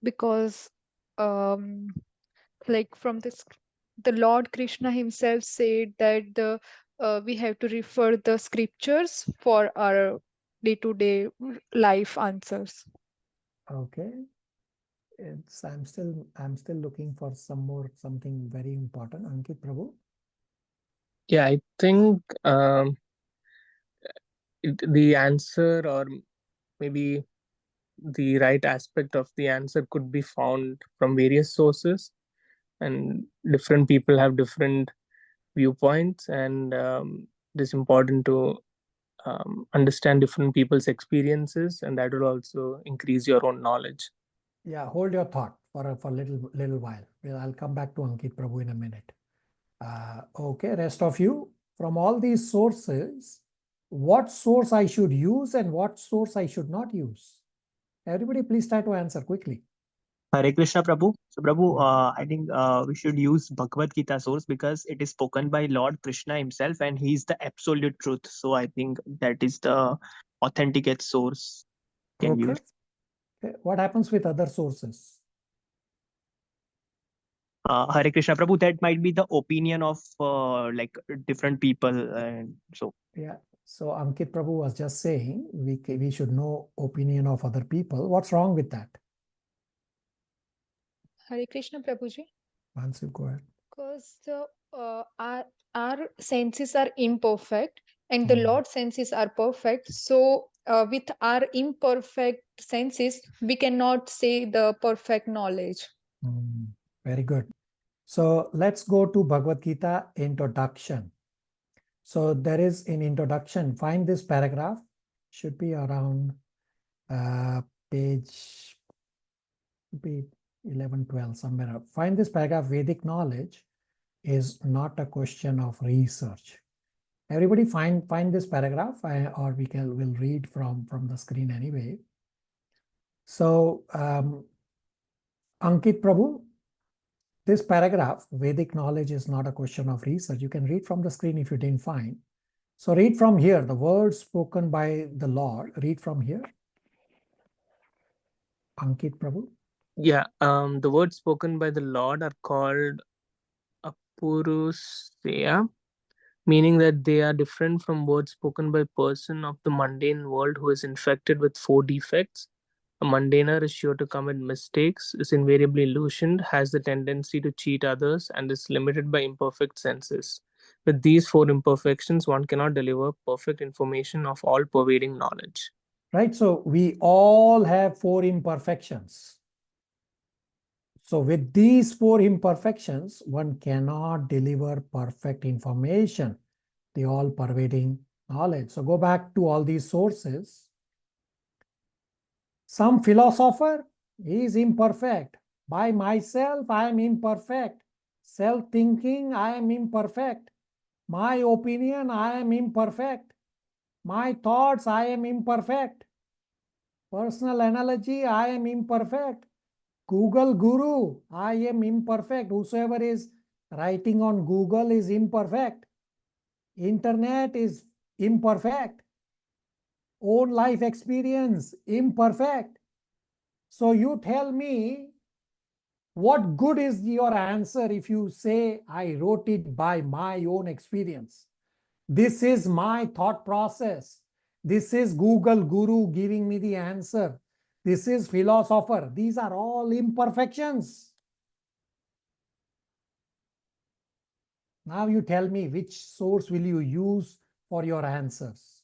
because like from the Lord Krishna himself said that we have to refer the scriptures for our day-to-day life answers. Okay. I'm still looking for something very important. Ankit Prabhu. Yeah, I think the answer, or maybe the right aspect of the answer, could be found from various sources, and different people have different viewpoints, and it is important to understand different people's experiences, and that will also increase your own knowledge. Yeah, hold your thought for a little while. Well, I'll come back to Ankit Prabhu in a minute. Okay, rest of you, from all these sources, what source I should use and what source I should not use? Everybody please try to answer quickly. Hare Krishna, Prabhu. So, Prabhu, I think we should use Bhagavad Gita source because it is spoken by Lord Krishna himself and he is the absolute truth. So, I think that is the authenticate source can Okay. use. Okay. What happens with other sources? Hare Krishna, Prabhu, that might be the opinion of like different people. And so, Yeah. So Ankit Prabhu was just saying we should know opinion of other people. What's wrong with that? Hare Krishna Prabhuji. Once you go ahead. Because our senses are imperfect and the Lord's senses are perfect. So with our imperfect senses, we cannot say the perfect knowledge. Very good. So let's go to Bhagavad Gita introduction. So there is in introduction, find this paragraph, should be around page 11, 12, somewhere up. Find this paragraph, Vedic knowledge is not a question of research. Everybody find this paragraph, or we'll read from the screen anyway. So Ankit Prabhu, this paragraph, Vedic knowledge is not a question of research. You can read from the screen if you didn't find. So read from here, the words spoken by the Lord. Read from here. Ankit Prabhu. yeah, the words spoken by the Lord are called Apurusaya, meaning that they are different from words spoken by a person of the mundane world who is infected with 4 defects. A mundaner is sure to commit mistakes, is invariably illusioned, has the tendency to cheat others, and is limited by imperfect senses. With these 4 imperfections, one cannot deliver perfect information of all-pervading knowledge. Right, so we all have 4 imperfections. So with these 4 imperfections, one cannot deliver perfect information, the all-pervading knowledge. So go back to all these sources. Some philosopher is imperfect. By myself, I am imperfect. Self-thinking, I am imperfect. My opinion, I am imperfect. My thoughts, I am imperfect. Personal analogy, I am imperfect. Google Guru, I am imperfect. Whosoever is writing on Google is imperfect. Internet is imperfect. Own life experience, imperfect. So you tell me, what good is your answer if you say, I wrote it by my own experience? This is my thought process. This is Google Guru giving me the answer. This is philosopher. These are all imperfections. Now you tell me which source will you use for your answers?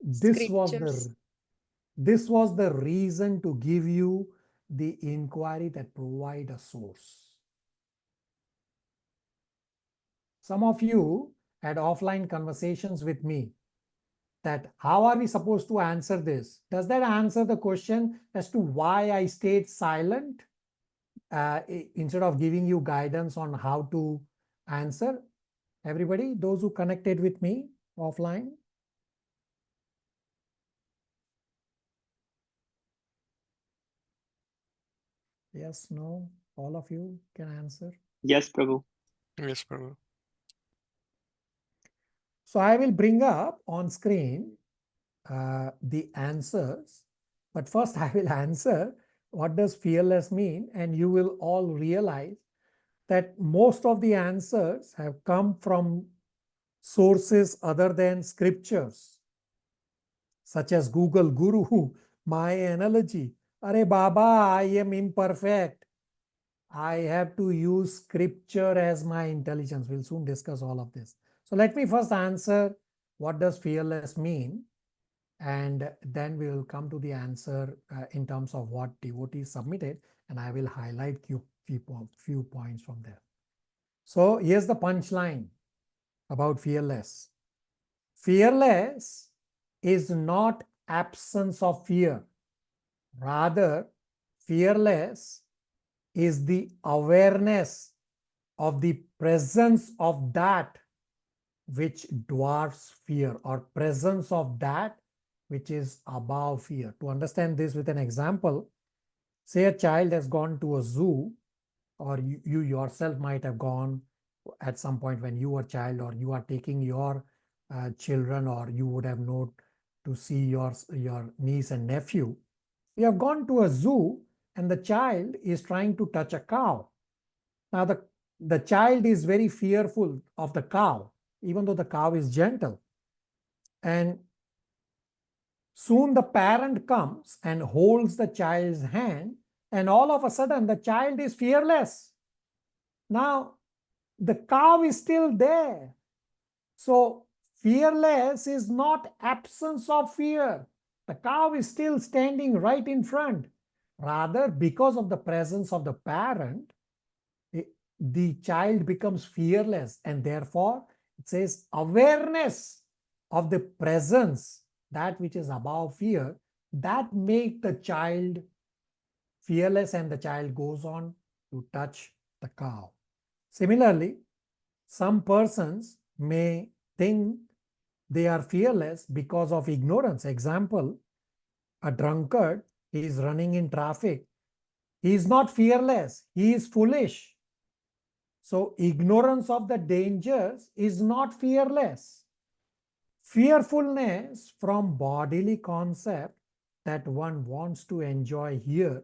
This was the reason to give you the inquiry that provide a source. Some of you had offline conversations with me that how are we supposed to answer this? Does that answer the question as to why I stayed silent instead of giving you guidance on how to answer? Everybody, those who connected with me offline? Yes, no, all of you can answer. Yes, Prabhu. Yes, Prabhu. So I will bring up on screen the answers, but first I will answer what does fearless mean, and you will all realize that most of the answers have come from sources other than scriptures, such as Google Guru, my analogy. Are Baba, I am imperfect. I have to use scripture as my intelligence. We'll soon discuss all of this. So let me first answer what does fearless mean, and then we will come to the answer in terms of what devotees submitted, and I will highlight few points from there. So here's the punchline about fearless. Fearless is not absence of fear. Rather, fearless is the awareness of the presence of that which dwarfs fear, or presence of that which is above fear. To understand this with an example, say a child has gone to a zoo, or you yourself might have gone at some point when you were a child, or you are taking your children, or you would have known to see your niece and nephew. You have gone to a zoo and the child is trying to touch a cow. Now the child is very fearful of the cow, even though the cow is gentle. And soon the parent comes and holds the child's hand, and all of a sudden the child is fearless. Now the cow is still there. So fearless is not absence of fear. The cow is still standing right in front. Rather, because of the presence of the parent, the child becomes fearless, and therefore it says awareness of the presence, that which is above fear, that make the child fearless, and the child goes on to touch the cow. Similarly, some persons may think they are fearless because of ignorance. Example, a drunkard, he is running in traffic. He is not fearless, he is foolish. So ignorance of the dangers is not fearless. Fearfulness from bodily concept that one wants to enjoy here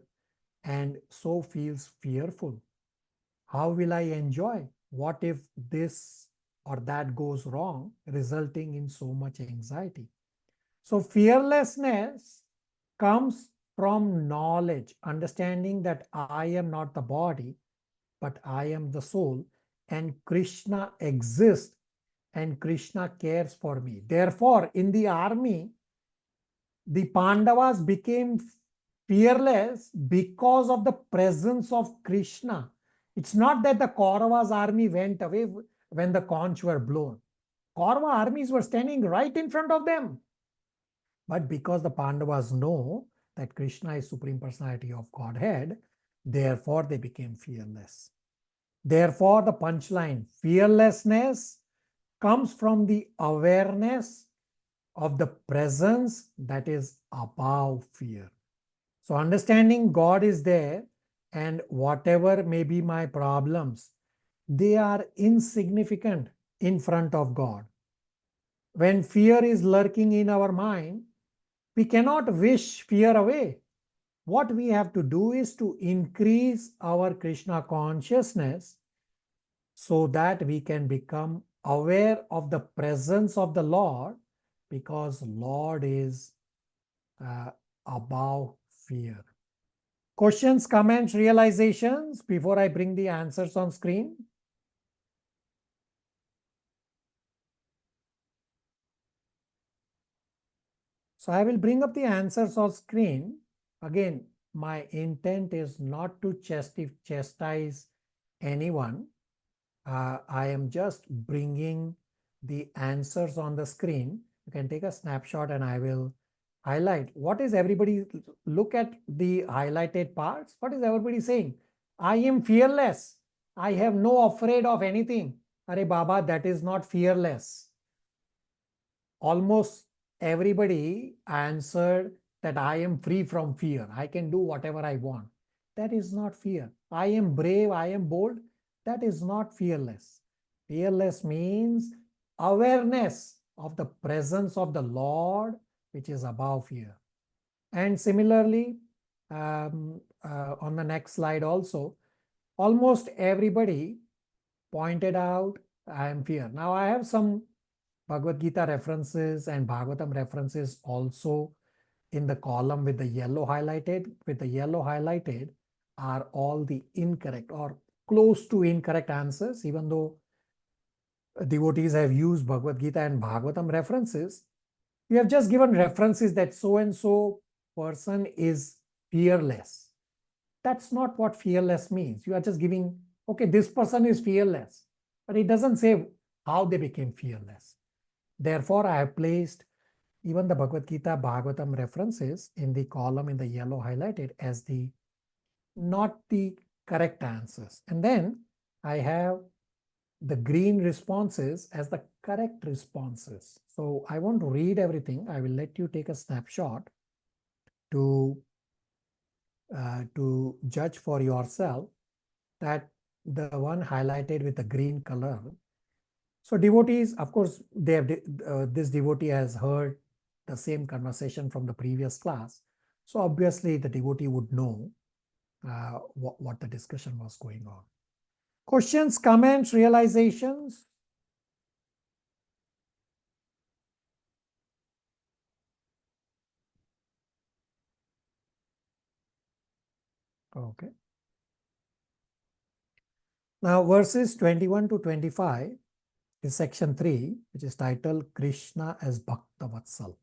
and so feels fearful. How will I enjoy? What if this or that goes wrong, resulting in so much anxiety? So fearlessness comes from knowledge, understanding that I am not the body, but I am the soul, and Krishna exists, and Krishna cares for me. Therefore, in the army, the Pandavas became fearless because of the presence of Krishna. It's not that the Kauravas army went away when the conch were blown. Kaurava armies were standing right in front of them. But because the Pandavas know that Krishna is Supreme Personality of Godhead, therefore they became fearless. Therefore, the punchline, fearlessness comes from the awareness of the presence that is above fear. So understanding God is there, and whatever may be my problems, they are insignificant in front of God. When fear is lurking in our mind, we cannot wish fear away. What we have to do is to increase our Krishna consciousness so that we can become aware of the presence of the Lord, because Lord is above fear. Questions, comments, realizations before I bring the answers on screen? So I will bring up the answers on screen. Again, my intent is not to chastise anyone. I am just bringing the answers on the screen. You can take a snapshot and I will highlight. What is everybody, look at the highlighted parts. What is everybody saying? I am fearless. I have no afraid of anything. Arey Baba, that is not fearless. Almost everybody answered that I am free from fear. I can do whatever I want. That is not fear. I am brave, I am bold. That is not fearless. Fearless means awareness of the presence of the Lord, which is above fear. And similarly, on the next slide also, almost everybody pointed out I am fear. Now I have some Bhagavad Gita references and Bhagavatam references also in the column with the yellow highlighted. With the yellow highlighted are all the incorrect or close to incorrect answers. Even though devotees have used Bhagavad Gita and Bhagavatam references, we have just given references that so and so person is fearless. That's not what fearless means. You are just giving, okay, this person is fearless, but it doesn't say how they became fearless. Therefore, I have placed even the Bhagavad Gita Bhagavatam references in the column in the yellow highlighted as the not the correct answers. And then I have the green responses as the correct responses. So I won't read everything. I will let you take a snapshot to judge for yourself that the one highlighted with the green color. So devotees, of course, they have this devotee has heard the same conversation from the previous class. So obviously the devotee would know what the discussion was going on. Questions, comments, realizations? Okay. Now verses 21 to 25 is section 3, which is titled Krishna as Bhakta Vatsal.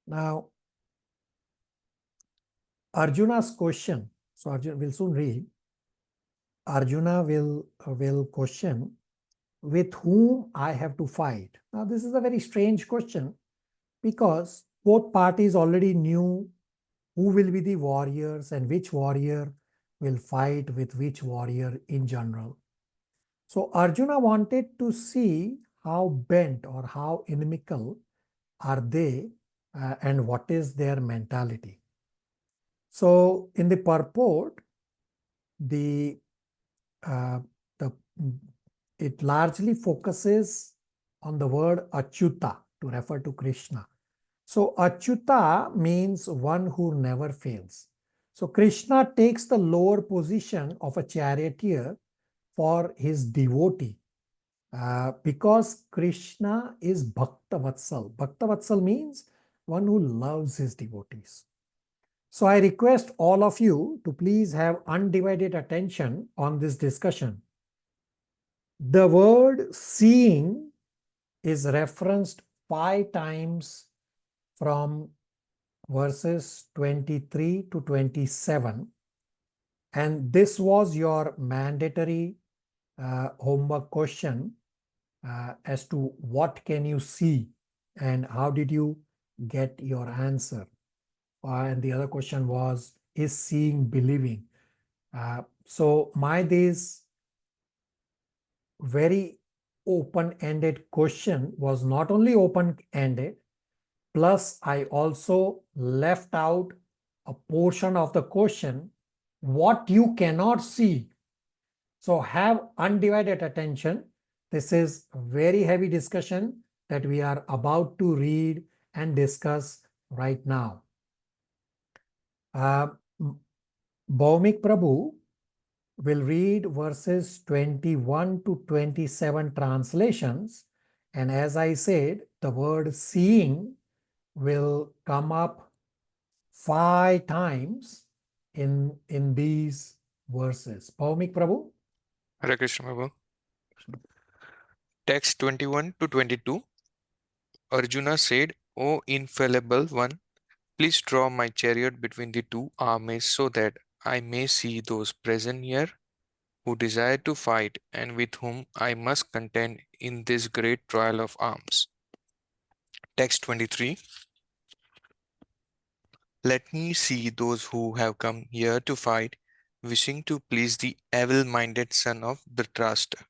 Now, Arjuna's question, so Arjuna will soon read. Arjuna will question, with whom I have to fight. Now, this is a very strange question because both parties already knew who will be the warriors and which warrior will fight with which warrior in general. So Arjuna wanted to see how bent or how inimical are they and what is their mentality. So in the purport, it largely focuses on the word Achyuta to refer to Krishna. So Achyuta means one who never fails. So Krishna takes the lower position of a charioteer for his devotee because Krishna is Bhakta Vatsal. Bhakta Vatsal means one who loves his devotees. So I request all of you to please have undivided attention on this discussion. The word seeing is referenced 5 times from verses 23 to 27. And this was your mandatory homework question as to what can you see and how did you get your answer. And the other question was, is seeing believing? So this very open-ended question was not only open-ended, plus I also left out a portion of the question, what you cannot see. So have undivided attention. This is a very heavy discussion that we are about to read and discuss right now. Bhaumik Prabhu will read verses 21 to 27 translations. And as I said, the word seeing will come up 5 times in these verses. Bhaumik Prabhu. Hare Krishna Prabhu. Text 21 to 22. Arjuna said, O infallible one, please draw my chariot between the two armies so that I may see those present here who desire to fight and with whom I must contend in this great trial of arms. Text 23. Let me see those who have come here to fight, wishing to please the evil-minded son of Dhritarashtra.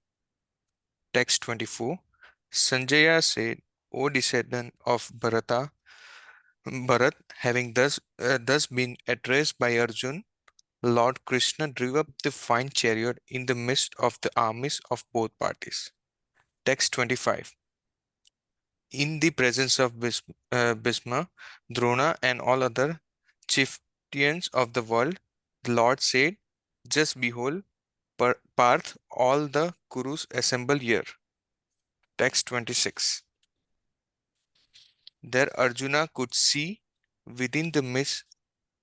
Text 24. Sanjaya said, O descendant of Bharat, having thus been addressed by Arjun, Lord Krishna drew up the fine chariot in the midst of the armies of both parties. Text 25. In the presence of Bhisma, Drona, and all other chieftains of the world, the Lord said, just behold, Parth, all the Kurus assemble here. Text 26. There Arjuna could see within the midst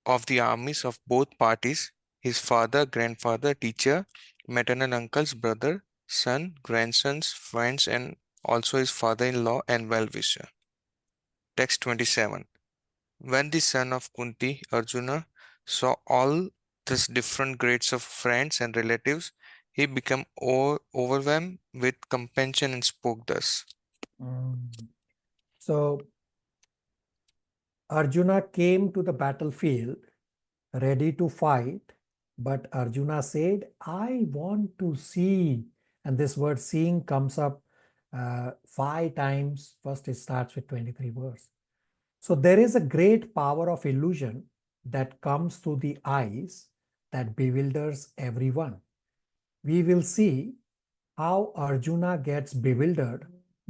of the armies of both parties his father, grandfather, teacher, maternal uncles, brother, son, grandsons, friends, and also his father-in-law and well-wisher. Text 27. When the son of Kunti, Arjuna, saw all these different grades of friends and relatives, he became overwhelmed with compassion and spoke thus. So Arjuna came to the battlefield ready to fight But Arjuna said, I want to see. And this word seeing comes up 5 times. First, it starts with 23 verse. So there is a great power of illusion that comes through the eyes that bewilders everyone. We will see how Arjuna gets bewildered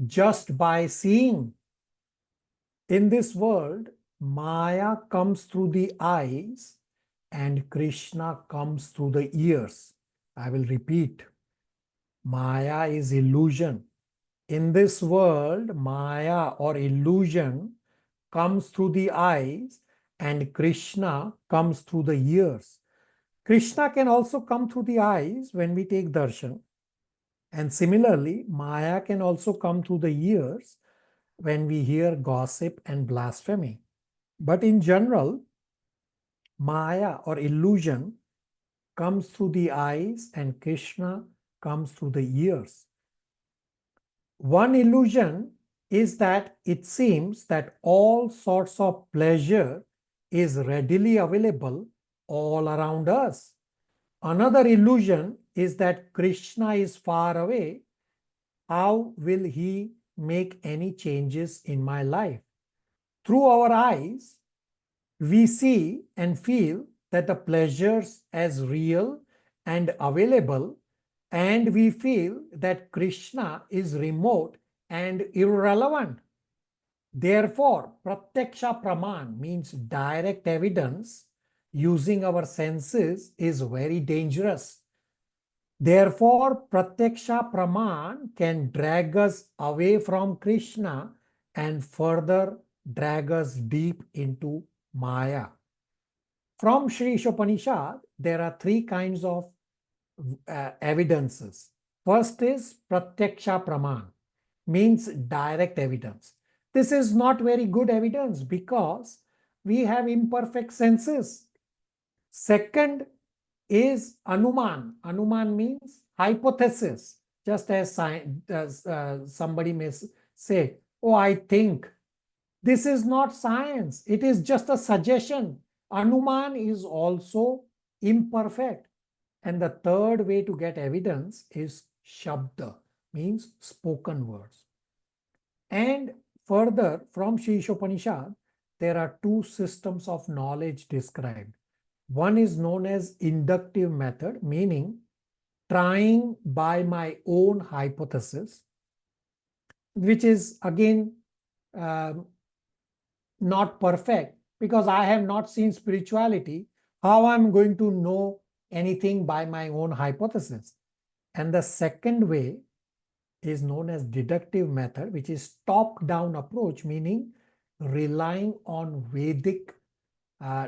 just by seeing. In this world, Maya comes through the eyes and Krishna comes through the ears. I will repeat. Maya is illusion. In this world, Maya or illusion comes through the eyes and Krishna comes through the ears. Krishna can also come through the eyes when we take darshan. And similarly, Maya can also come through the ears when we hear gossip and blasphemy. But in general, Maya or illusion comes through the eyes and Krishna comes through the ears. One illusion is that it seems that all sorts of pleasure is readily available all around us. Another illusion is that Krishna is far away. How will he make any changes in my life? Through our eyes, we see and feel that the pleasures as real and available, and we feel that Krishna is remote and irrelevant. Therefore, Pratyaksa Praman means direct evidence using our senses is very dangerous. Therefore, Pratyaksa Praman can drag us away from Krishna and further drag us deep into Maya. From Sri Upanishad, there are 3 kinds of evidences. First is Pratyaksha Praman, means direct evidence. This is not very good evidence because we have imperfect senses. Second is Anuman. Anuman means hypothesis. Just as somebody may say, oh, I think. This is not science. It is just a suggestion. Anuman is also imperfect. And the third way to get evidence is Shabda, means spoken words. And further, from Sri Upanishad, there are 2 systems of knowledge described. One is known as inductive method, meaning trying by my own hypothesis, which is again not perfect because I have not seen spirituality. How I'm going to know anything by my own hypothesis? And the second way is known as deductive method, which is top-down approach, meaning relying on Vedic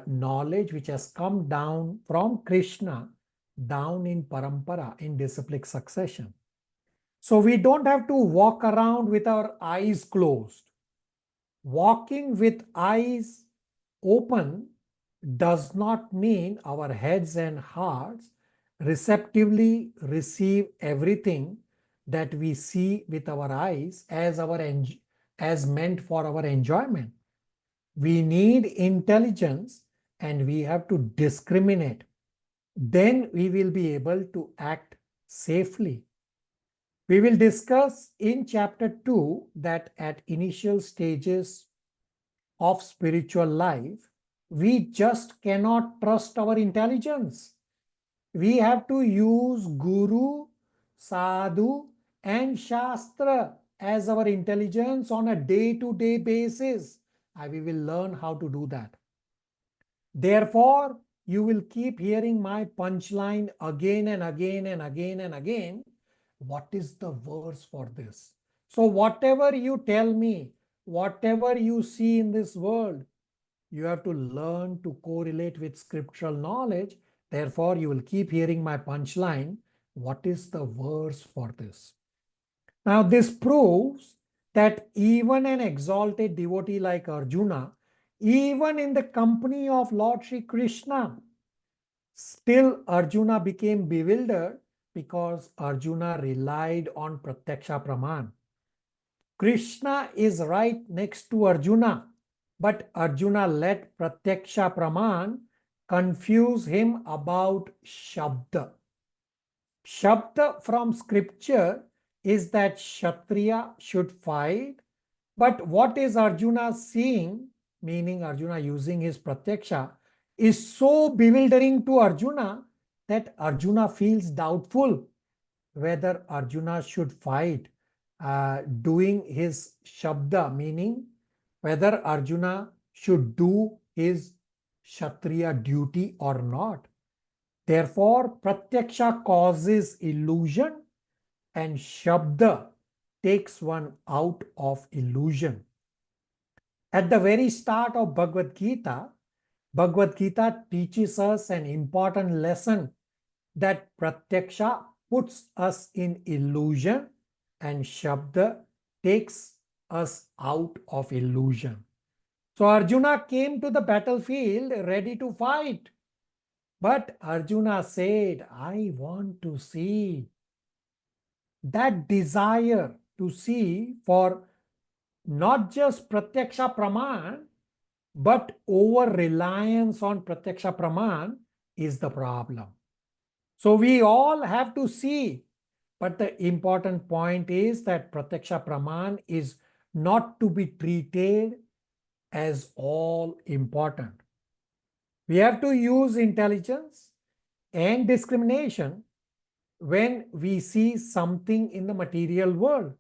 knowledge which has come down from Krishna down in parampara in disciplic succession. So we don't have to walk around with our eyes closed. Walking with eyes open does not mean our heads and hearts receptively receive everything that we see with our eyes as meant for our enjoyment. We need intelligence and we have to discriminate. Then we will be able to act safely. We will discuss in chapter 2 that at initial stages of spiritual life, we just cannot trust our intelligence. We have to use Guru, Sadhu, and Shastra as our intelligence on a day-to-day basis. We will learn how to do that. Therefore, you will keep hearing my punchline again and again and again and again. What is the verse for this? So whatever you tell me, whatever you see in this world, you have to learn to correlate with scriptural knowledge. Therefore, you will keep hearing my punchline. What is the verse for this? Now, this proves that even an exalted devotee like Arjuna, even in the company of Lord Shri Krishna, still Arjuna became bewildered because Arjuna relied on Pratyaksha Praman. Krishna is right next to Arjuna, but Arjuna let Pratyaksha Praman confuse him about Shabda. Shabda from scripture is that Kshatriya should fight. But what is Arjuna seeing, meaning Arjuna using his Pratyaksha, is so bewildering to Arjuna that Arjuna feels doubtful whether Arjuna should fight, doing his Shabda, meaning whether Arjuna should do his Kshatriya duty or not. Therefore, Pratyaksha causes illusion and Shabda takes one out of illusion. At the very start of Bhagavad Gita teaches us an important lesson that Pratyaksha puts us in illusion and Shabda takes us out of illusion. So Arjuna came to the battlefield ready to fight. But Arjuna said, I want to see. That desire to see for not just Pratyaksha Praman, but over-reliance on Pratyaksha Praman is the problem. So we all have to see, but the important point is that Pratyaksha Praman is not to be treated as all important. We have to use intelligence and discrimination when we see something in the material world.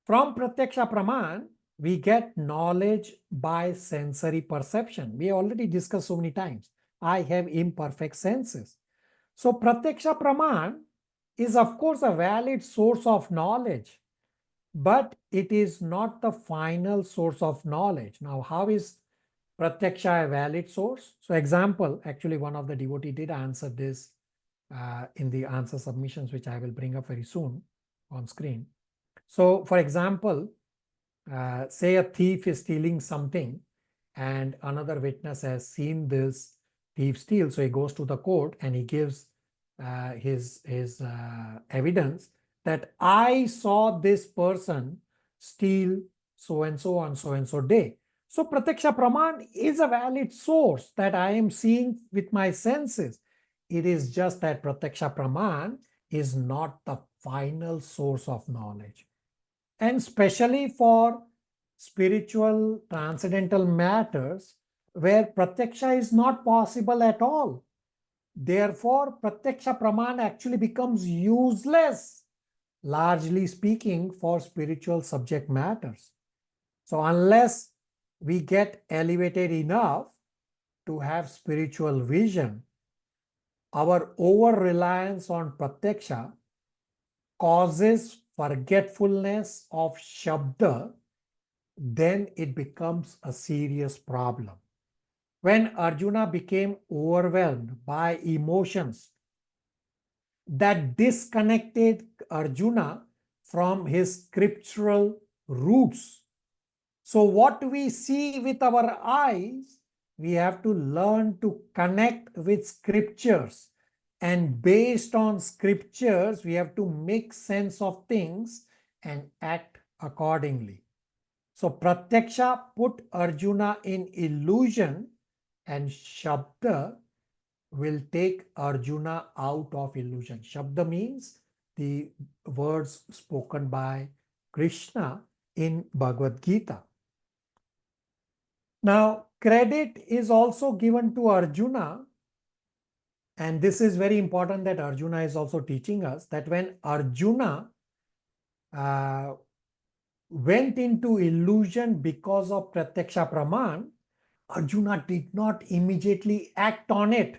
From Pratyaksha Praman, we get knowledge by sensory perception. We already discussed so many times. I have imperfect senses. So Pratyaksha Praman is of course a valid source of knowledge, but it is not the final source of knowledge. Now, how is Pratyaksha a valid source? So example, actually one of the devotee did answer this in the answer submissions, which I will bring up very soon on screen. So for example, say a thief is stealing something and another witness has seen this thief steal. So he goes to the court and he gives his evidence that I saw this person steal so and so on so and so day. So Pratyaksha Praman is a valid source that I am seeing with my senses. It is just that Pratyaksha Praman is not the final source of knowledge. And especially for spiritual transcendental matters where Pratyaksha is not possible at all. Therefore, Pratyaksha Praman actually becomes useless, largely speaking, for spiritual subject matters. So unless we get elevated enough to have spiritual vision, our over-reliance on Pratyaksha causes forgetfulness of Shabda, then it becomes a serious problem. When Arjuna became overwhelmed by emotions that disconnected Arjuna from his scriptural roots. So what we see with our eyes, we have to learn to connect with scriptures. And based on scriptures, we have to make sense of things and act accordingly. So Pratyaksha put Arjuna in illusion and Shabda will take Arjuna out of illusion. Shabda means the words spoken by Krishna in Bhagavad Gita. Now, credit is also given to Arjuna, and this is very important that Arjuna is also teaching us that when Arjuna went into illusion because of Pratyaksha Praman, Arjuna did not immediately act on it.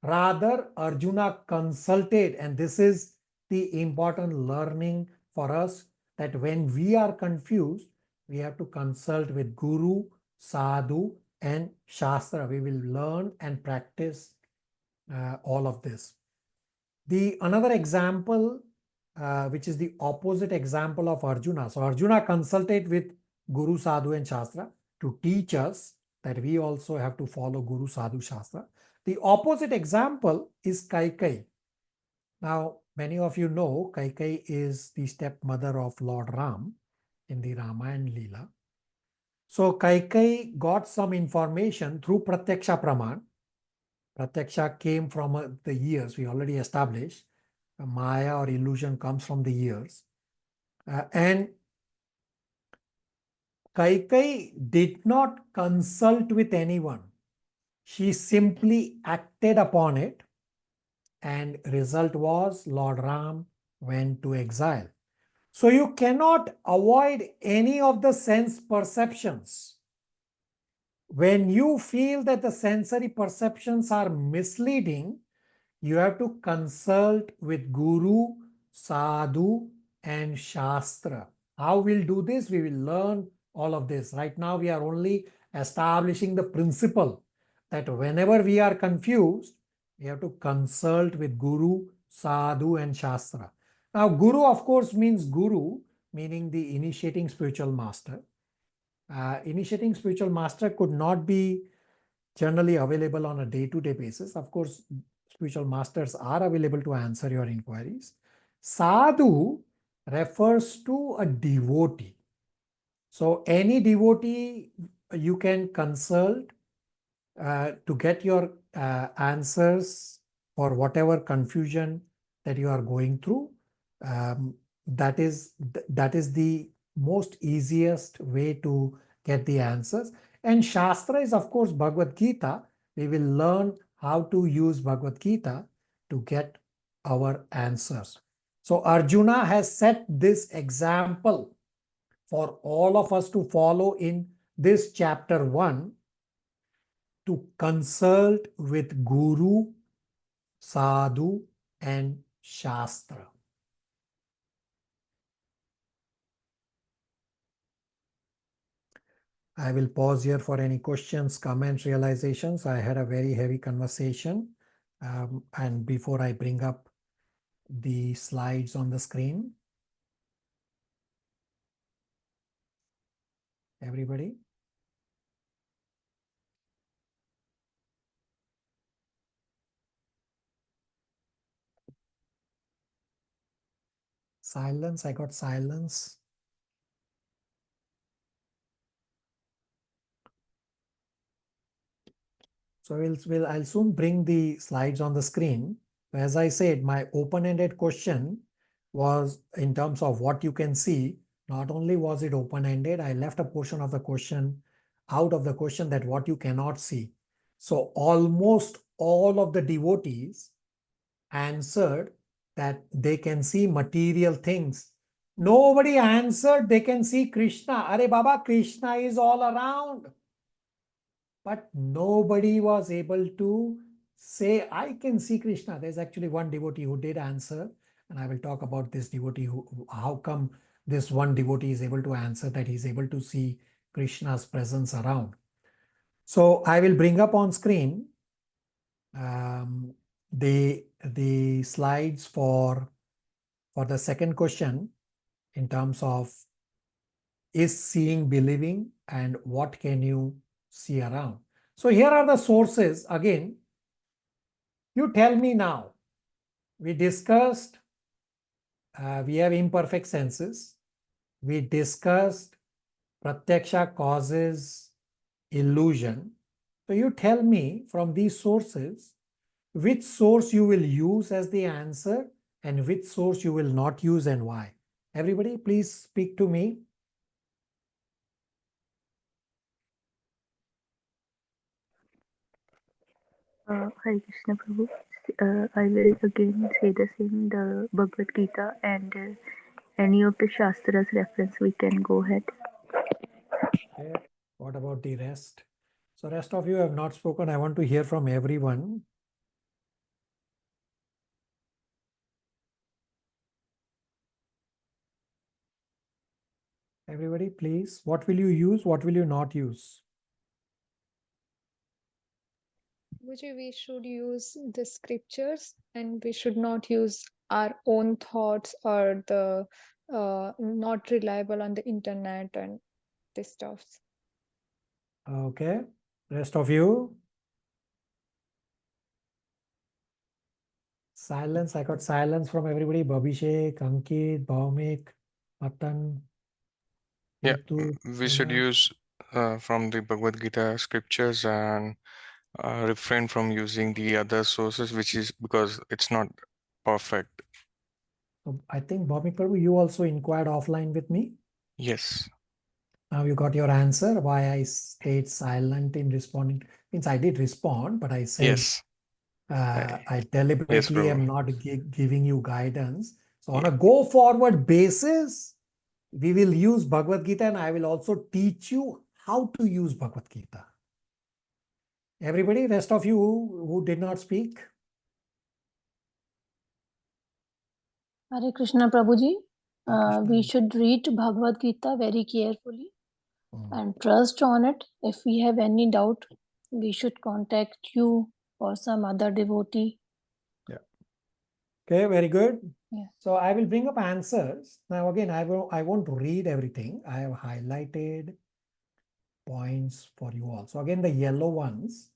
Rather, Arjuna consulted, and this is the important learning for us, that when we are confused, we have to consult with Guru, Sadhu, and Shastra. We will learn and practice all of this. Another example, which is the opposite example of Arjuna. So Arjuna consulted with Guru, Sadhu, and Shastra to teach us that we also have to follow Guru, Sadhu, Shastra. The opposite example is Kaikeyi. Now, many of you know Kaikeyi is the stepmother of Lord Ram in the Rama and Leela. So Kaikai got some information through Pratyaksha Praman. Pratyaksha came from the ears, we already established. Maya or illusion comes from the ears. And Kaikai did not consult with anyone. She simply acted upon it, and result was Lord Ram went to exile. So you cannot avoid any of the sense perceptions. When you feel that the sensory perceptions are misleading, you have to consult with Guru, Sadhu, and Shastra. How we'll do this? We will learn all of this. Right now, we are only establishing the principle that whenever we are confused, we have to consult with Guru, Sadhu, and Shastra. Now, Guru, of course, means Guru, meaning the initiating spiritual master. Initiating spiritual master could not be generally available on a day-to-day basis. Of course, spiritual masters are available to answer your inquiries. Sadhu refers to a devotee. So any devotee you can consult to get your answers for whatever confusion that you are going through. That is the most easiest way to get the answers. And Shastra is, of course, Bhagavad Gita. We will learn how to use Bhagavad Gita to get our answers. So Arjuna has set this example for all of us to follow in this chapter 1, to consult with Guru, Sadhu, and Shastra. I will pause here for any questions, comments, realizations. I had a very heavy conversation. And before I bring up the slides on the screen, everybody? Silence, I got silence. So I'll soon bring the slides on the screen. As I said, my open-ended question was in terms of what you can see. Not only was it open-ended, I left a portion of the question out of the question, that what you cannot see. So almost all of the devotees answered that they can see material things. Nobody answered they can see Krishna. Are Baba, Krishna is all around. But nobody was able to say, I can see Krishna. There's actually one devotee who did answer, and I will talk about this devotee, how come this one devotee is able to answer that he's able to see Krishna's presence around. So I will bring up on screen the slides for the second question in terms of, is seeing believing and what can you see around. So here are the sources. Again, you tell me now. We discussed, we have imperfect senses. We discussed Pratyaksha causes illusion. So you tell me from these sources, which source you will use as the answer and which source you will not use and why. Everybody, please speak to me. Hare Krishna Prabhu. I will again say the same, the Bhagavad Gita and any of the Shastras reference, we can go ahead. Okay. What about the rest? So rest of you have not spoken. I want to hear from everyone. Everybody, please. What will you use? What will you not use? We should use the scriptures and we should not use our own thoughts or the not reliable on the internet and this stuff. Okay. Rest of you? Silence. I got silence from everybody. Babhishek, Ankit, Bhaumik, Matan. Yeah, Ritu, we should Srinath. use from the Bhagavad Gita scriptures and refrain from using the other sources, which is because it's not perfect. So I think Bobby Prabhu, you also inquired offline with me. Yes. Now you got your answer. Why I stayed silent in responding? Means I did respond, but I said Yes. I deliberately Prabhu. am not giving you guidance. So on Yeah. a go forward basis, we will use Bhagavad Gita, and I will also teach you how to use Bhagavad Gita. Everybody, rest of you who did not speak. Hare Krishna Prabhuji. Hare Krishna. We should read Bhagavad Gita very carefully Hmm. and trust on it. If we have any doubt, we should contact you or some other devotee. Okay, very good. Yeah. So I will bring up answers. Now again, I won't read everything. I have highlighted points for you all. So again, the yellow ones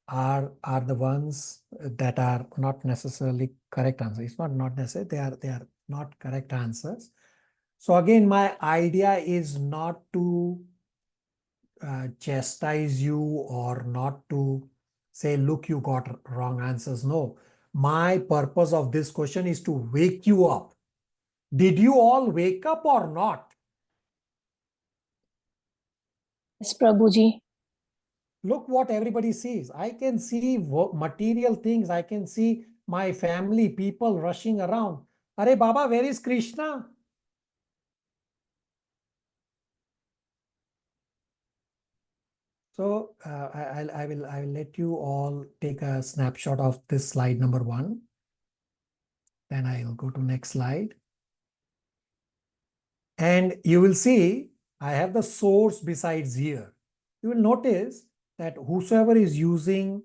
are the ones that are not necessarily correct answers. It's not necessary. They are not correct answers. So again, my idea is not to chastise you or not to say, look, you got wrong answers. No, my purpose of this question is to wake you up. Did you all wake up or not? Yes, Prabhuji. Look what everybody sees. I can see material things. I can see my family, people rushing around. Are Baba, where is Krishna? So I will let you all take a snapshot of this slide number 1. Then I'll go to next slide. And you will see I have the source besides here. You will notice that whosoever is using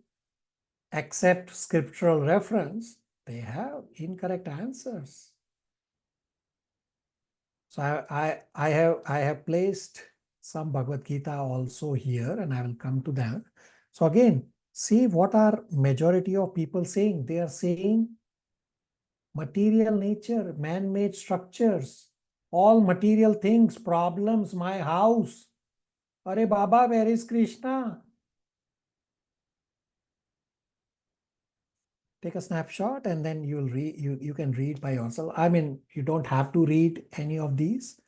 except scriptural reference, they have incorrect answers. So I have placed some Bhagavad Gita also here, and I will come to that. So again, see what are majority of people saying. They are saying material nature, man-made structures, all material things, problems, my house. Are Baba, where is Krishna? Take a snapshot and then you'll read. You can read by yourself. I mean, you don't have to read any of these.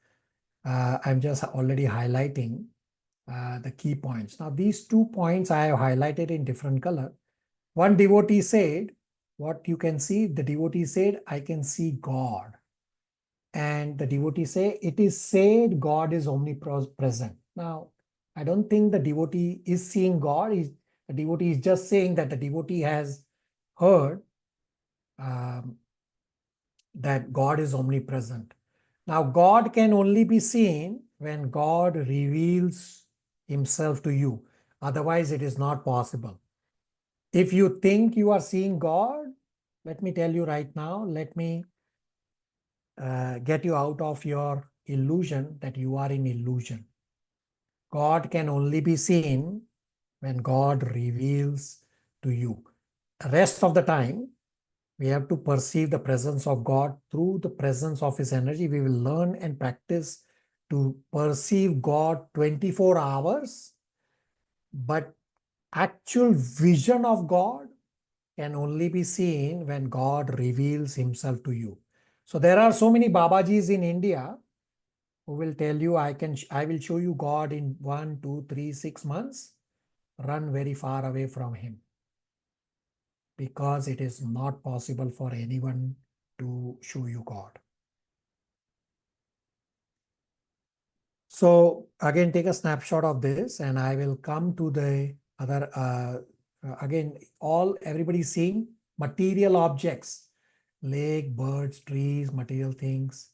I'm just already highlighting the key points. Now, these 2 points I have highlighted in different color. One devotee said, what you can see, the devotee said, I can see God. And the devotee say, it is said God is omnipresent. Now, I don't think the devotee is seeing God. The devotee is just saying that the devotee has heard that God is omnipresent. Now, God can only be seen when God reveals himself to you. Otherwise, it is not possible. If you think you are seeing God, let me tell you right now, let me get you out of your illusion that you are in illusion. God can only be seen when God reveals to you. The rest of the time, we have to perceive the presence of God through the presence of his energy. We will learn and practice to perceive God 24 hours, but actual vision of God can only be seen when God reveals himself to you. So there are so many Babajis in India who will tell you, I will show you God in 1, 2, 3, 6 months. Run very far away from him, because it is not possible for anyone to show you God. So again, take a snapshot of this, and I will come to the other, again, everybody seeing material objects, lake, birds, trees, material things.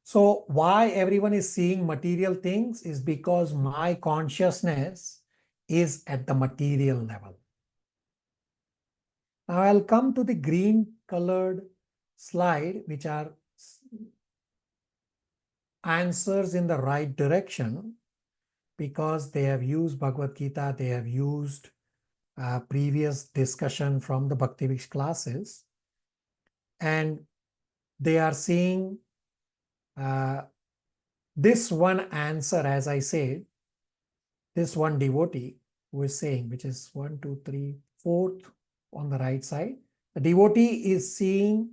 So why everyone is seeing material things is because my consciousness is at the material level. Now I'll come to the green colored slide, which are answers in the right direction, because they have used Bhagavad Gita, they have used previous discussion from the BG classes, and they are seeing this one answer, as I said, this one devotee who is saying, which is 1, 2, 3, 4th on the right side. The devotee is seeing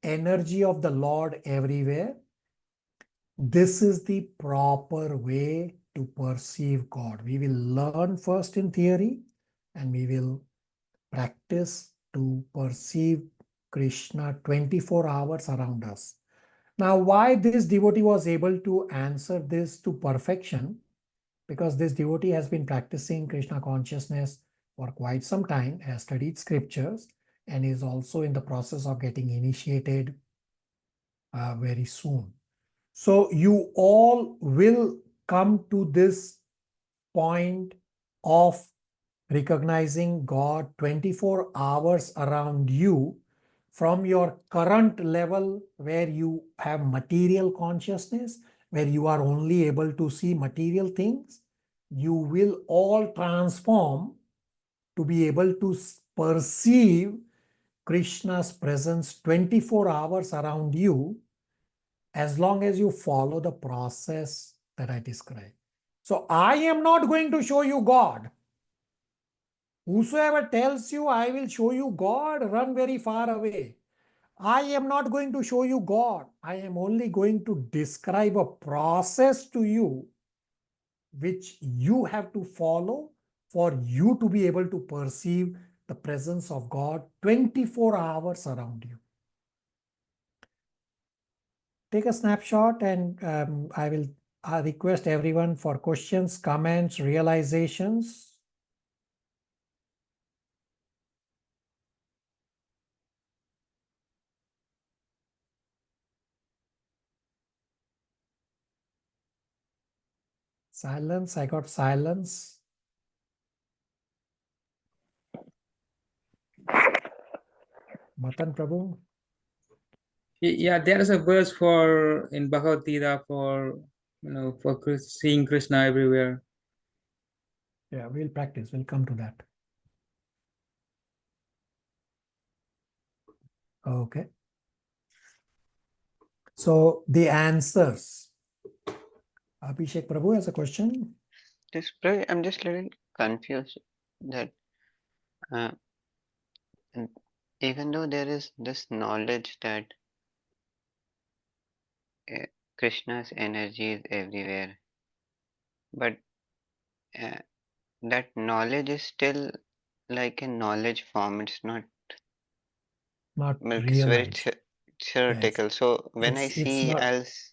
energy of the Lord everywhere. This is the proper way to perceive God. We will learn first in theory and we will practice to perceive Krishna 24 hours around us. Now, why this devotee was able to answer this to perfection? Because this devotee has been practicing Krishna consciousness for quite some time, has studied scriptures, and is also in the process of getting initiated very soon. So you all will come to this point of recognizing God 24 hours around you from your current level where you have material consciousness, where you are only able to see material things. You will all transform to be able to perceive Krishna's presence 24 hours around you, as long as you follow the process that I described. So I am not going to show you God. Whosoever tells you, I will show you God, run very far away. I am not going to show you God. I am only going to describe a process to you which you have to follow for you to be able to perceive the presence of God 24 hours around you. Take a snapshot, and I will request everyone for questions, comments, realizations. Silence, I got silence. Matan Prabhu. Yeah, there is a verse for in Bhagavad Gita for seeing Krishna everywhere. Yeah, we'll practice. We'll come to that. Okay. So the answers. Abhishek Prabhu has a question. I'm just a little confused that and even though there is this knowledge that Krishna's energy is everywhere, but that knowledge is still like a knowledge form. It's not it's very Realized. theoretical. Yes. So when I It's see not, as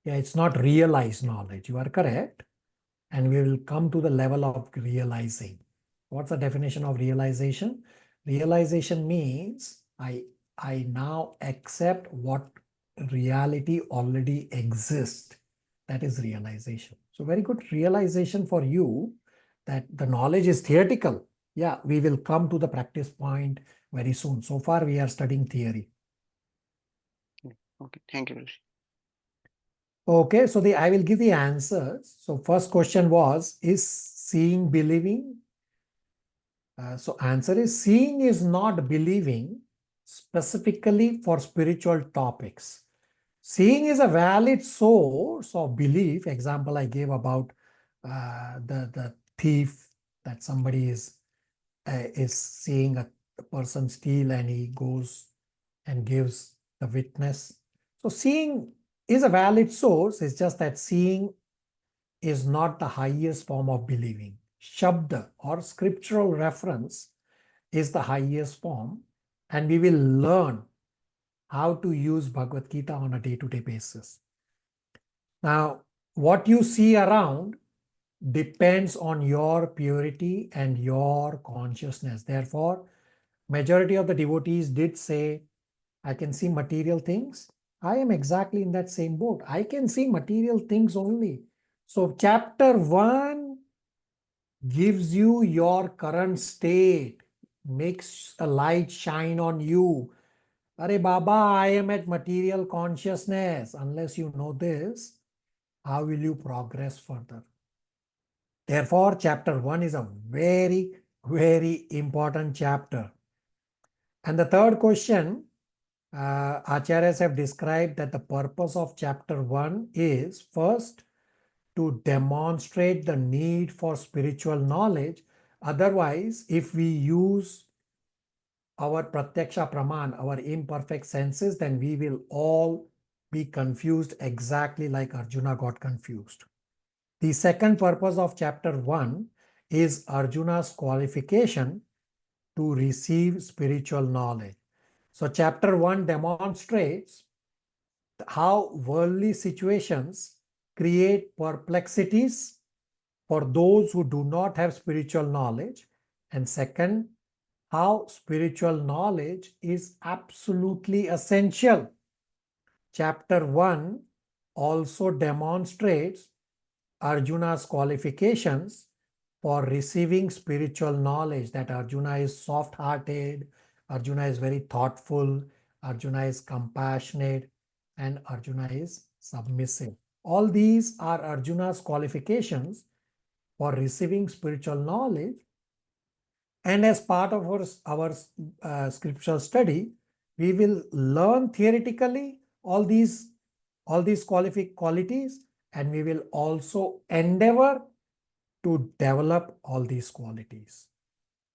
it's not realized knowledge. You are correct. And we will come to the level of realizing. What's the definition of realization? Realization means I now accept what reality already exists. That is realization. So very good realization for you that the knowledge is theoretical. Yeah, we will come to the practice point very soon. So far, we are studying theory. okay, thank you. Okay, so I will give the answers. So first question was, is seeing believing? So answer is, seeing is not believing specifically for spiritual topics. Seeing is a valid source of belief. Example I gave about the thief, that somebody is seeing a person steal and he goes and gives the witness. So seeing is a valid source. It's just that seeing is not the highest form of believing. Shabda or scriptural reference is the highest form, and we will learn how to use Bhagavad Gita on a day-to-day basis. Now, what you see around depends on your purity and your consciousness. Therefore, majority of the devotees did say, I can see material things. I am exactly in that same boat. I can see material things only. So chapter 1 gives you your current state, makes a light shine on you. Are Baba, I am at material consciousness. Unless you know this, how will you progress further? Therefore, chapter 1 is a very, very important chapter. And the third question, Acharyas have described that the purpose of chapter 1 is first to demonstrate the need for spiritual knowledge. Otherwise, if we use our Pratyaksha Praman, our imperfect senses, then we will all be confused exactly like Arjuna got confused. The second purpose of chapter 1 is Arjuna's qualification to receive spiritual knowledge. So chapter 1 demonstrates how worldly situations create perplexities for those who do not have spiritual knowledge. And second, how spiritual knowledge is absolutely essential. Chapter 1 also demonstrates Arjuna's qualifications for receiving spiritual knowledge, that Arjuna is soft-hearted, Arjuna is very thoughtful, Arjuna is compassionate, and Arjuna is submissive. All these are Arjuna's qualifications for receiving spiritual knowledge. And as part of our scriptural study, we will learn theoretically all these qualities, and we will also endeavor to develop all these qualities.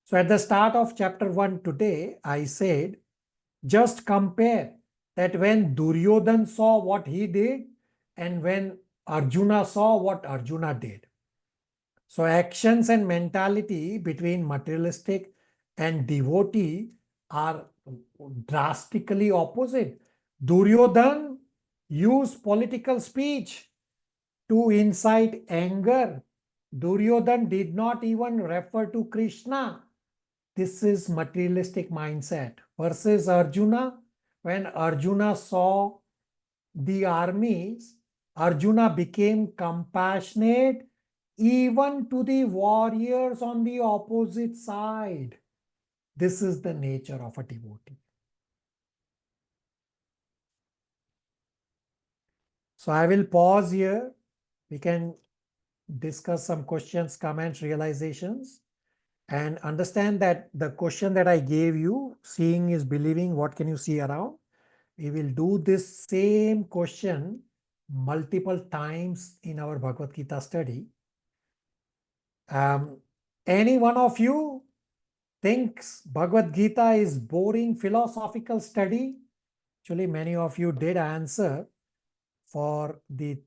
So at the start of chapter 1 today, I said, just compare that when Duryodhan saw what he did and when Arjuna saw what Arjuna did. So actions and mentality between materialistic and devotee are drastically opposite. Duryodhan used political speech to incite anger. Duryodhan did not even refer to Krishna. This is materialistic mindset. Versus Arjuna, when Arjuna saw the armies, Arjuna became compassionate even to the warriors on the opposite side. This is the nature of a devotee. So I will pause here. We can discuss some questions, comments, realizations, and understand that the question that I gave you, seeing is believing, what can you see around? We will do this same question multiple times in our Bhagavad Gita study. Any one of you thinks Bhagavad Gita is boring philosophical study? Actually, many of you did answer for the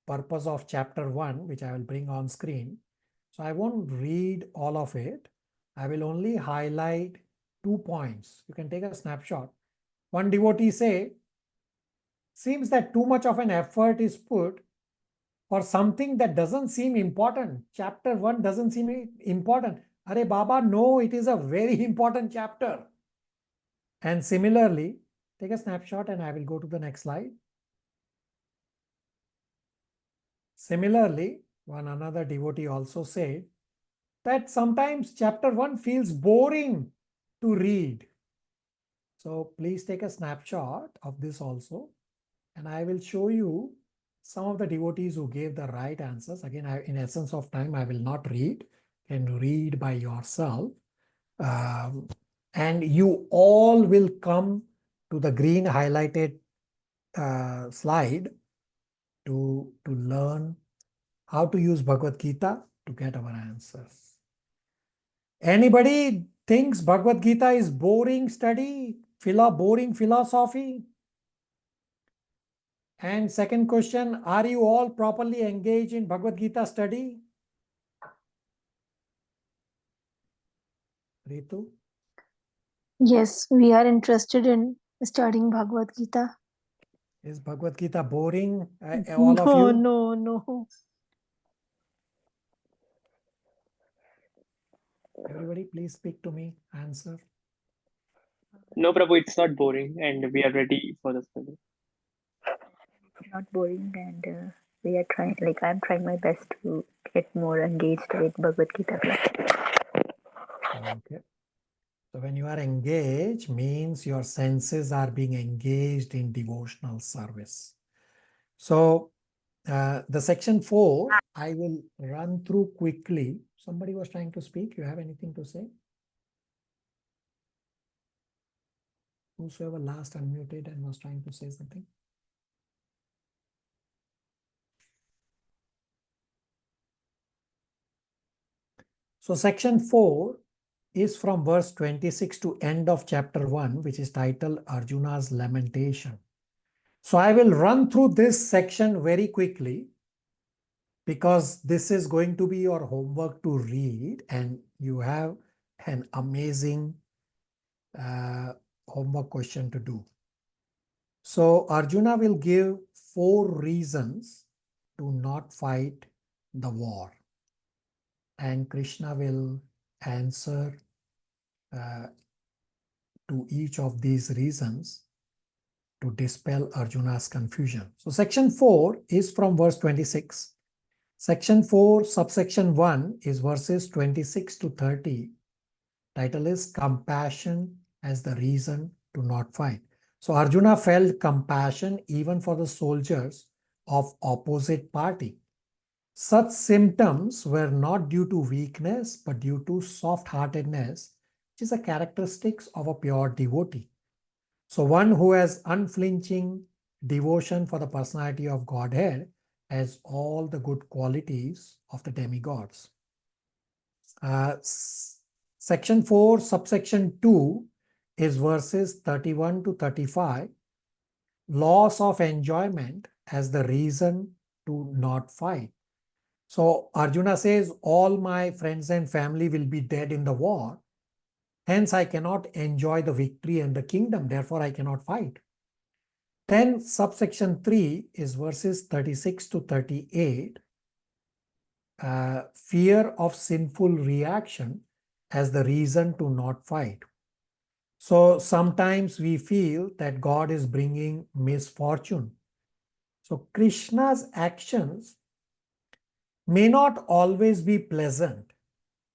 purpose of chapter 1, which I will bring on screen. So I won't read all of it. I will only highlight 2 points. You can take a snapshot. One devotee say, seems that too much of an effort is put for something that doesn't seem important. Chapter 1 doesn't seem important. Arey Baba, no, it is a very important chapter. And similarly, take a snapshot and I will go to the next slide. Similarly, another devotee also said that sometimes chapter 1 feels boring to read. So please take a snapshot of this also. And I will show you some of the devotees who gave the right answers. Again, in essence of time, I will not read. You can read by yourself. And you all will come to the green highlighted slide to learn how to use Bhagavad Gita to get our answers. Anybody thinks Bhagavad Gita is boring study, boring philosophy? And second question, are you all properly engaged in Bhagavad Gita study? Ritu? Yes, we are interested in studying Bhagavad Gita. Is Bhagavad Gita boring, all of you? No. Everybody, please speak to me. Answer. No, Prabhu, it's not boring, and we are ready for the study. It's not boring, and we are trying. Like I'm trying my best to get more engaged with Bhagavad Gita class. Okay. So when you are engaged, means your senses are being engaged in devotional service. So the section 4, I will run through quickly. Somebody was trying to speak. You have anything to say? Whosoever last unmuted and was trying to say something. So section 4 is from verse 26 to end of chapter 1, which is titled Arjuna's Lamentation. So I will run through this section very quickly because this is going to be your homework to read, and you have an amazing homework question to do. So Arjuna will give 4 reasons to not fight the war, and Krishna will answer to each of these reasons to dispel Arjuna's confusion. So section 4 is from verse 26. Section 4, subsection 1 is verses 26 to 30. Title is Compassion as the Reason to Not Fight. So Arjuna felt compassion even for the soldiers of opposite party. Such symptoms were not due to weakness, but due to soft-heartedness, which is a characteristic of a pure devotee. So one who has unflinching devotion for the personality of Godhead has all the good qualities of the demigods. Section 4, subsection 2 is verses 31 to 35. Loss of enjoyment as the reason to not fight. So Arjuna says, all my friends and family will be dead in the war. Hence, I cannot enjoy the victory and the kingdom. Therefore, I cannot fight. Then subsection 3 is verses 36 to 38. Fear of sinful reaction as the reason to not fight. So sometimes we feel that God is bringing misfortune. So Krishna's actions may not always be pleasant,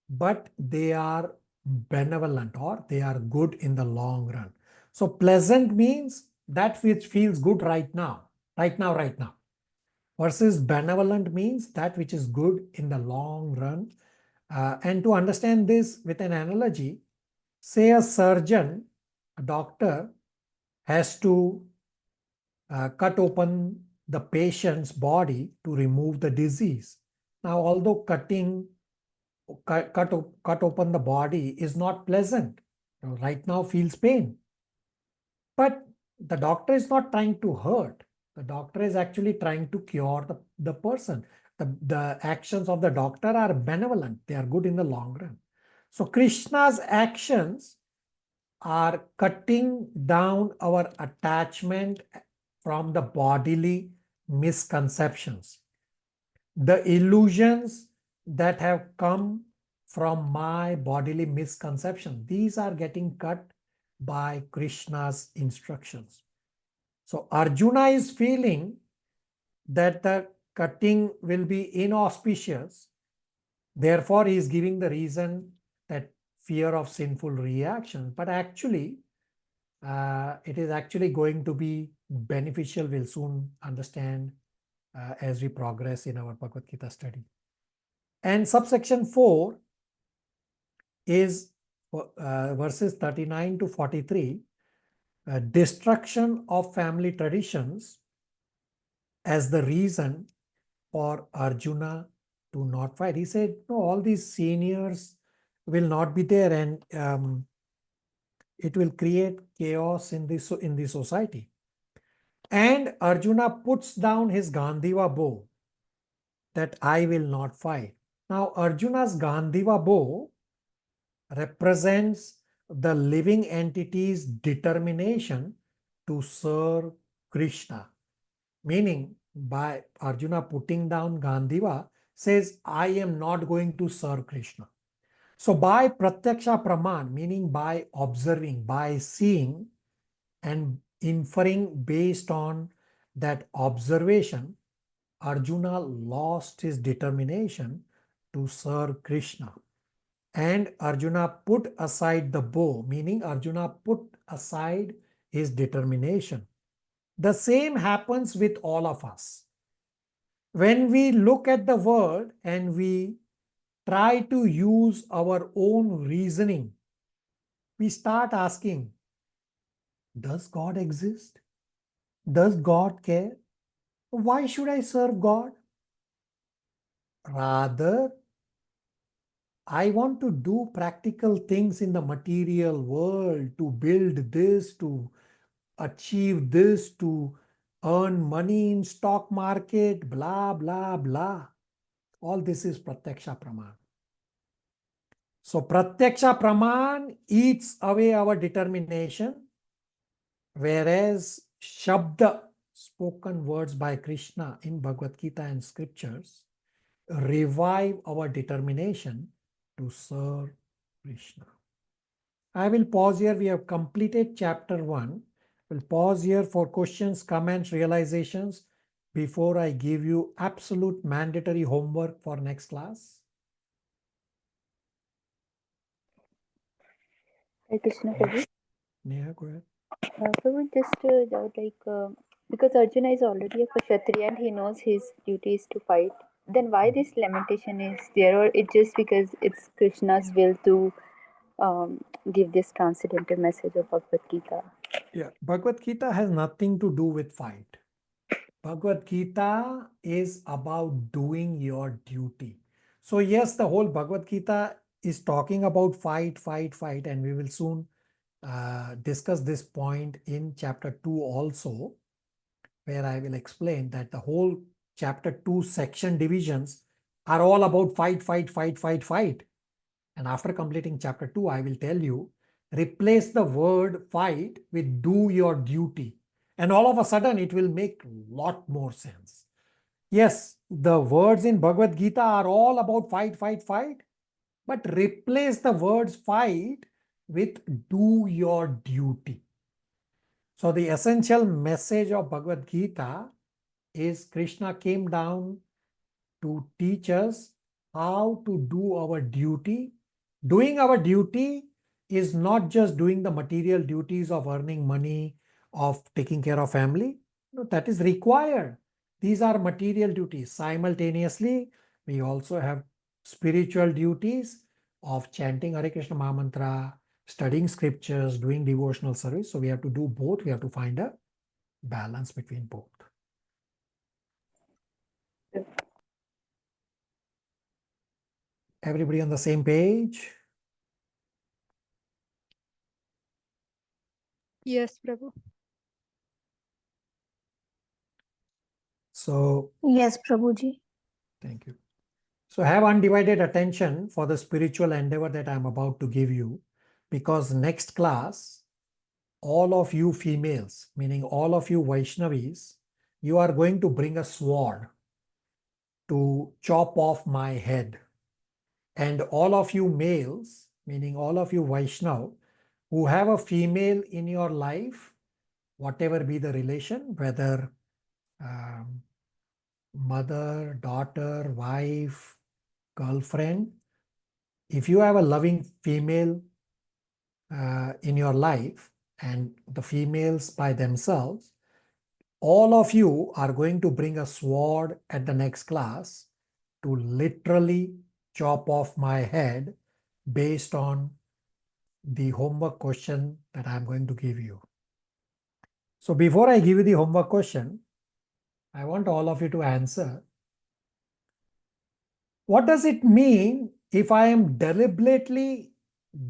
but they are benevolent, or they are good in the long run. So pleasant means that which feels good right now. Versus benevolent means that which is good in the long run. And to understand this with an analogy, say a surgeon, a doctor, has to cut open the patient's body to remove the disease. Now, although cut open the body is not pleasant, right now feels pain. But the doctor is not trying to hurt. The doctor is actually trying to cure the person. The actions of the doctor are benevolent. They are good in the long run. So Krishna's actions are cutting down our attachment from the bodily misconceptions. The illusions that have come from my bodily misconception, these are getting cut by Krishna's instructions. So Arjuna is feeling that the cutting will be inauspicious. Therefore, he is giving the reason that fear of sinful reaction. But actually, it is actually going to be beneficial. We'll soon understand as we progress in our Bhagavad Gita study. And subsection 4 is verses 39 to 43, destruction of family traditions as the reason for Arjuna to not fight. He said, no, all these seniors will not be there, and it will create chaos in the society. And Arjuna puts down his Gandiva bow that I will not fight. Now, Arjuna's Gandiva bow represents the living entity's determination to serve Krishna. Meaning, by Arjuna putting down Gandiva, says, I am not going to serve Krishna. So by Pratyaksa Praman, meaning by observing, by seeing and inferring based on that observation, Arjuna lost his determination to serve Krishna. And Arjuna put aside the bow, meaning Arjuna put aside his determination. The same happens with all of us. When we look at the world and we try to use our own reasoning, we start asking, does God exist? Does God care? Why should I serve God? Rather, I want to do practical things in the material world to build this, to achieve this, to earn money in stock market, blah, blah, blah. All this is Pratyaksha Praman. So Pratyaksha Praman eats away our determination, whereas Shabda, spoken words by Krishna in Bhagavad Gita and scriptures, revive our determination to serve Krishna. I will pause here. We have completed chapter 1. We'll pause here for questions, comments, realizations before I give you absolute mandatory homework for next class. Hare Krishna Prabhu. Neha, go ahead. Prabhu, just doubt, because Arjuna is already a Kshatriya and he knows his duty is to fight, then why this lamentation is there? Or it just because it's Krishna's will to give this transcendental message of Bhagavad Gita? Yeah, Bhagavad Gita has nothing to do with fight. Bhagavad Gita is about doing your duty. So yes, the whole Bhagavad Gita is talking about fight, fight, fight, and we will soon discuss this point in chapter 2 also, where I will explain that the whole chapter 2 section divisions are all about fight, fight, fight, fight, fight. And after completing chapter 2, I will tell you, replace the word fight with do your duty. And all of a sudden, it will make a lot more sense. Yes, the words in Bhagavad Gita are all about fight, fight, fight. But replace the words fight with do your duty. So the essential message of Bhagavad Gita is Krishna came down to teach us how to do our duty. Doing our duty is not just doing the material duties of earning money, of taking care of family. No, that is required. These are material duties. Simultaneously, we also have spiritual duties of chanting Hare Krishna Mahamantra, studying scriptures, doing devotional service. So we have to do both. We have to find a balance between both. Everybody on the same page? Yes, Prabhu. So, Yes, Prabhuji. thank you. So have undivided attention for the spiritual endeavor that I'm about to give you, because next class, all of you females, meaning all of you Vaishnavis, you are going to bring a sword to chop off my head. And all of you males, meaning all of you Vaishnav, who have a female in your life, whatever be the relation, whether mother, daughter, wife, girlfriend, if you have a loving female in your life and the females by themselves, all of you are going to bring a sword at the next class to literally chop off my head based on the homework question that I'm going to give you. So before I give you the homework question, I want all of you to answer. What does it mean if I am deliberately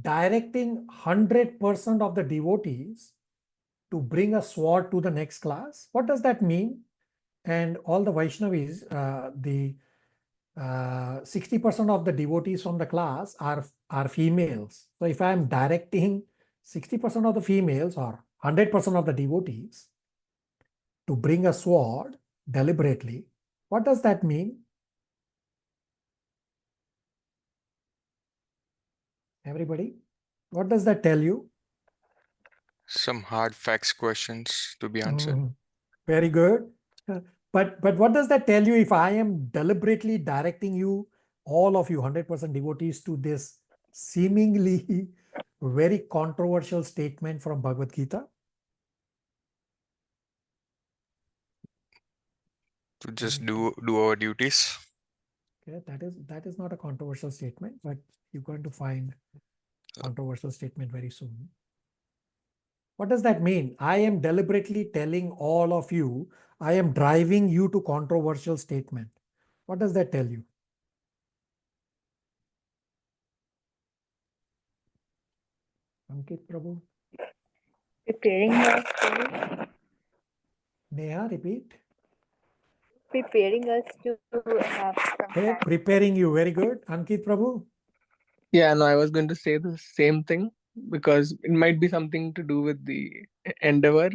directing 100% of the devotees to bring a sword to the next class? What does that mean? And all the Vaishnavis, the 60% of the devotees from the class are females. So if I am directing 60% of the females or 100% of the devotees to bring a sword deliberately, what does that mean? Everybody, what does that tell you? Some hard facts questions to be answered. Very good. But what does that tell you if I am deliberately directing you, all of you 100% devotees, to this seemingly very controversial statement from Bhagavad Gita? To just do our duties. Okay, that is not a controversial statement, but you're going to find controversial statement very soon. What does that mean? I am deliberately telling all of you, I am driving you to controversial statement. What does that tell you? Ankit Prabhu. Preparing us, Prabhu. Neha, repeat. Preparing us to have some Hey, time. preparing you. Very good. Ankit Prabhu. Yeah, no, I was going to say the same thing because it might be something to do with the endeavor.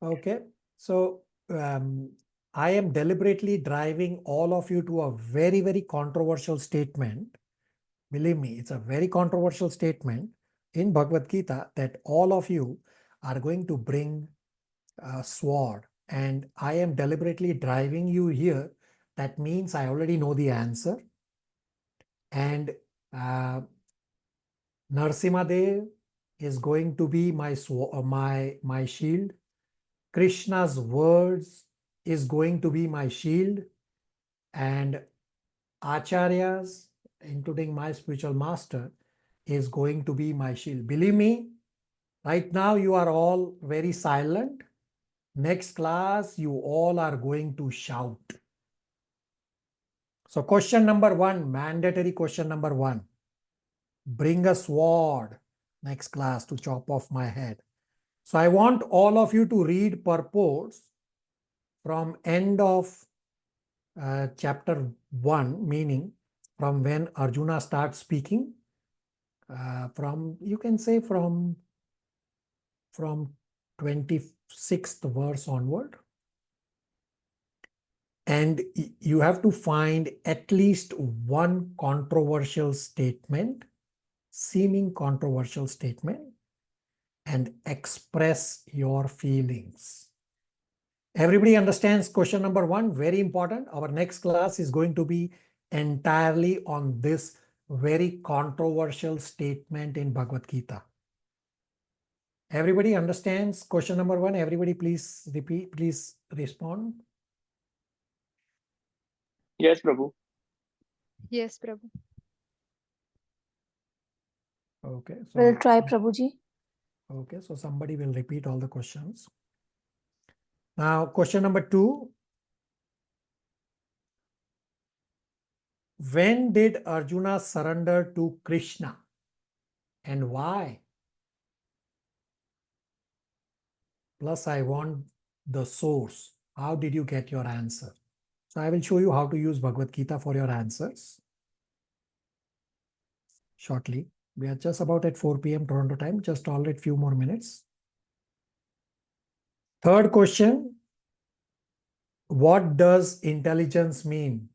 Okay. So I am deliberately driving all of you to a very, very controversial statement. Believe me, it's a very controversial statement in Bhagavad Gita that all of you are going to bring a sword. And I am deliberately driving you here. That means I already know the answer. And Narsimhadev is going to be my shield. Krishna's words is going to be my shield, and Acharyas, including my spiritual master, is going to be my shield. Believe me, right now you are all very silent. Next class, you all are going to shout. So question number 1, mandatory question number 1. Bring a sword next class to chop off my head. So I want all of you to read purports from end of chapter 1, meaning from when Arjuna starts speaking, from, you can say from 26th verse onward. And you have to find at least one controversial statement, seeming controversial statement, and express your feelings. Everybody understands question number 1, very important. Our next class is going to be entirely on this very controversial statement in Bhagavad Gita. Everybody understands question number 1? Everybody please repeat, please respond. Yes, Prabhu. Yes, Prabhu. Okay. So We'll try, Prabhuji. Okay, so somebody will repeat all the questions. Now, question number 2. When did Arjuna surrender to Krishna and why? Plus, I want the source. How did you get your answer? So I will show you how to use Bhagavad Gita for your answers shortly. We are just about at 4 p.m. Toronto time, just tolerate few more minutes. Third question. What does intelligence mean?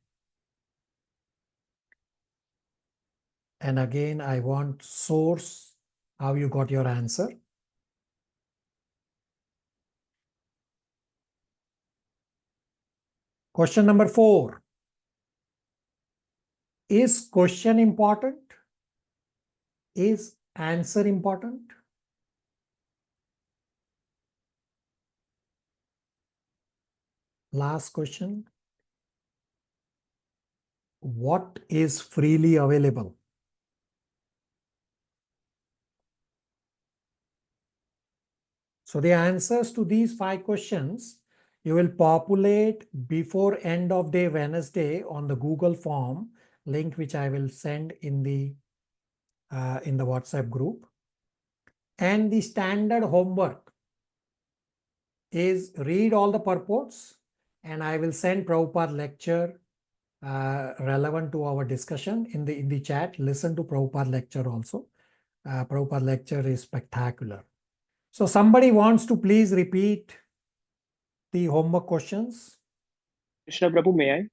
And again, I want source, how you got your answer. Question number 4. Is question important? Is answer important? Last question. What is freely available? So the answers to these 5 questions you will populate before end of day Wednesday on the Google form link, which I will send in the WhatsApp group. And the standard homework is read all the purports, and I will send Prabhupada lecture relevant to our discussion in the chat. Listen to Prabhupada lecture also. Prabhupada lecture is spectacular. So somebody wants to please repeat the homework questions. Krishna Prabhu, may I?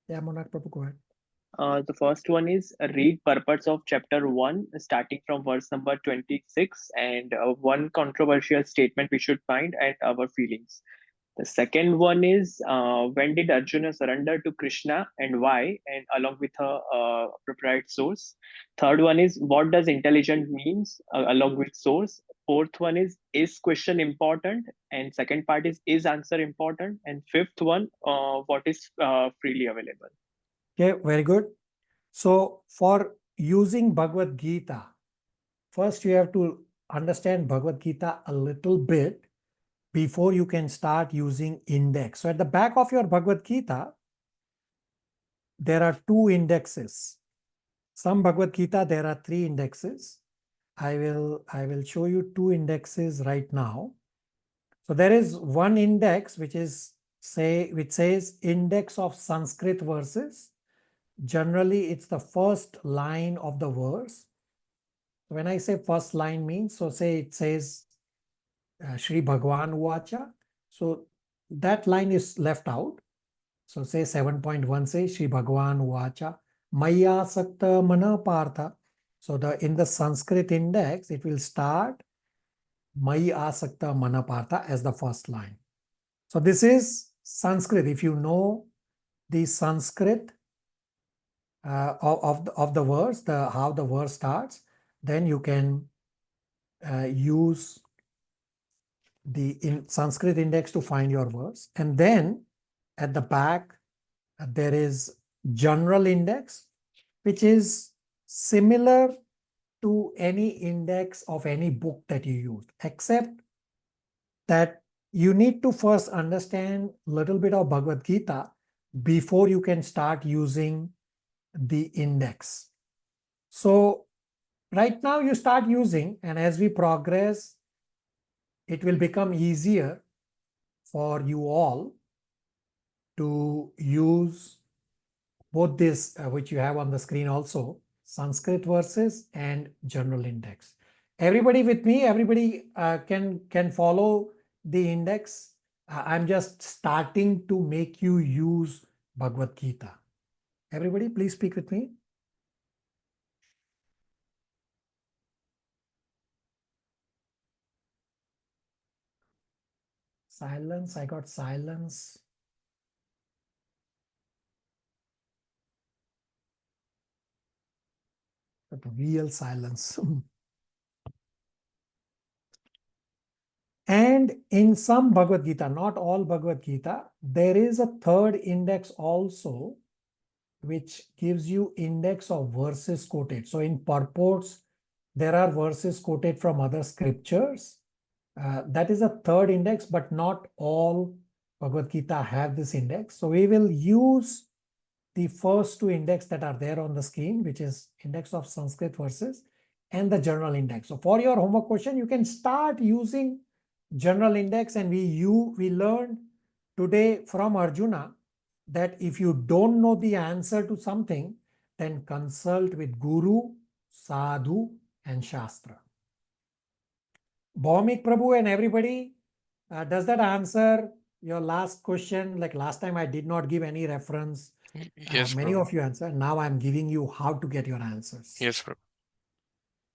Yeah, Monarch Prabhu, go ahead. The first one is read purports of chapter 1, starting from verse number 26, and one controversial statement we should find and our feelings. The second one is when did Arjuna surrender to Krishna and why, and along with a appropriate source. Third one is what does intelligent means along with source. Fourth one is question important, and second part is answer important, and fifth one what is freely available. Okay, very good. So for using Bhagavad Gita, first you have to understand Bhagavad Gita a little bit before you can start using index. So at the back of your Bhagavad Gita, there are 2 indexes. Some Bhagavad Gita, there are 3 indexes. I will show you two indexes right now. So there is one index which says index of Sanskrit verses. Generally, it's the first line of the verse. When I say first line means, so say it says Shri Bhagwan Uvacha. So that line is left out. So say 7.1 says Shri Bhagwan Uvacha Maya Sakta Mana Partha. So in the Sanskrit index, it will start Mai Asakta Manapartha as the first line. So this is Sanskrit. If you know the Sanskrit of the verse, how the verse starts, then you can use the Sanskrit index to find your verse. And then at the back, there is general index, which is similar to any index of any book that you use, except that you need to first understand a little bit of Bhagavad Gita before you can start using the index. So right now you start using, and as we progress, it will become easier for you all to use both this, which you have on the screen also, Sanskrit verses and general index. Everybody with me? Everybody can follow the index. I'm just starting to make you use Bhagavad Gita. Everybody, please speak with me. Silence. I got silence. But real silence. And in some Bhagavad Gita, not all Bhagavad Gita, there is a third index also, which gives you index of verses quoted. So in purports, there are verses quoted from other scriptures. That is a third index, but not all Bhagavad Gita have this index. So we will use the first two index that are there on the screen, which is index of Sanskrit verses and the general index. So for your homework question, you can start using general index, and we learned today from Arjuna that if you don't know the answer to something, then consult with Guru, Sadhu, and Shastra. Bhaumik Prabhu and everybody, does that answer your last question? Like last time I did not give any reference. Yes, many Prabhu. of you answered. Now I'm giving you how to get your answers. Yes, Prabhu.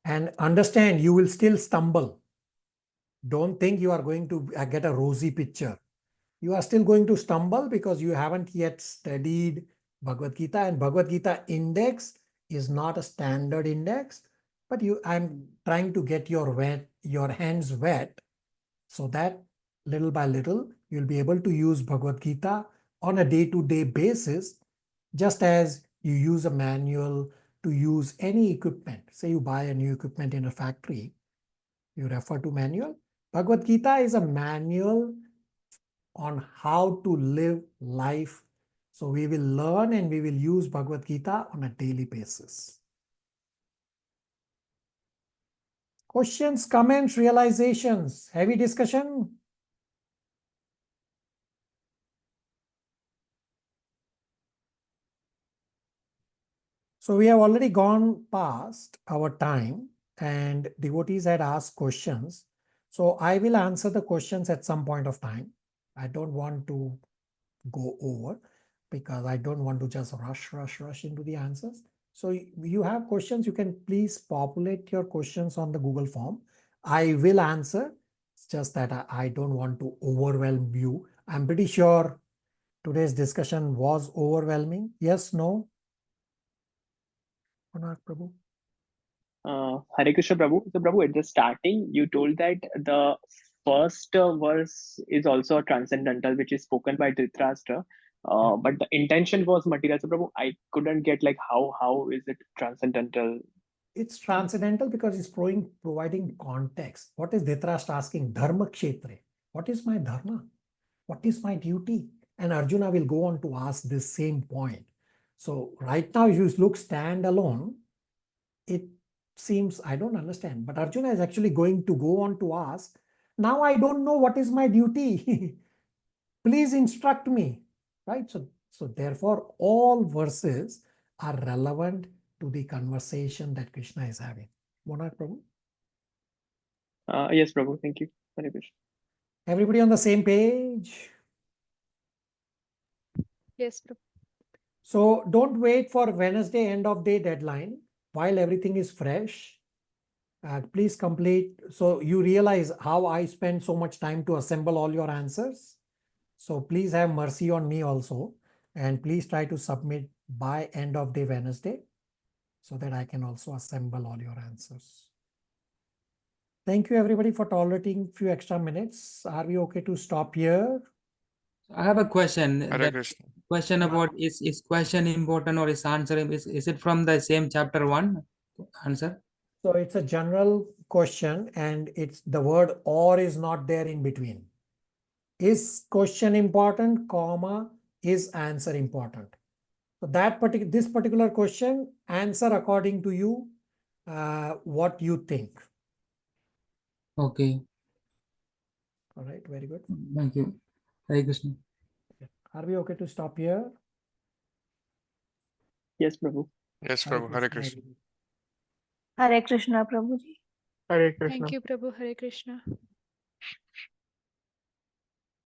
And understand, you will still stumble. Don't think you are going to get a rosy picture. You are still going to stumble because you haven't yet studied Bhagavad Gita, and Bhagavad Gita index is not a standard index, but I'm trying to get your hands wet so that little by little you'll be able to use Bhagavad Gita on a day-to-day basis, just as you use a manual to use any equipment. Say you buy a new equipment in a factory, you refer to manual. Bhagavad Gita is a manual on how to live life. So we will learn and we will use Bhagavad Gita on a daily basis. Questions, comments, realizations, heavy discussion? So we have already gone past our time and devotees had asked questions. So I will answer the questions at some point of time. I don't want to go over because I don't want to just rush into the answers. So you have questions, you can please populate your questions on the Google form. I will answer. It's just that I don't want to overwhelm you. I'm pretty sure today's discussion was overwhelming. Yes, no? Konark Prabhu. Hare Krishna Prabhu. So Prabhu, at the starting, you told that the first verse is also transcendental, which is spoken by Dhritarashtra. But the intention was material. So Prabhu, I couldn't get like how is it transcendental? It's transcendental because it's providing context. What is Dhritarashtra asking? Dharma kshetre. What is my dharma? What is my duty? And Arjuna will go on to ask this same point. So right now, if you look standalone, it seems, I don't understand, but Arjuna is actually going to go on to ask, now I don't know what is my duty. Please instruct me, right? So therefore, all verses are relevant to the conversation that Krishna is having. Monarch Prabhu? Yes, Prabhu. Thank you. Hare Krishna. Everybody on the same page? Yes, Prabhu. So don't wait for Wednesday end of day deadline while everything is fresh. Please complete. So you realize how I spend so much time to assemble all your answers. So please have mercy on me also. And please try to submit by end of day Wednesday so that I can also assemble all your answers. Thank you everybody for tolerating few extra minutes. Are we okay to stop here? I have a question. Hare That Krishna. question about is question important or is answer is it from the same chapter 1 answer? So it's a general question and it's the word or is not there in between. Is question important, comma, is answer important? So this particular question, answer according to you, what you think. Okay. All right, very good. Thank you. Hare Krishna. Are we okay to stop here? Yes, Prabhu. Yes, Prabhu. Hare Krishna. Hare Krishna, Prabhuji. Hare Krishna. Thank you, Prabhu. Hare Krishna.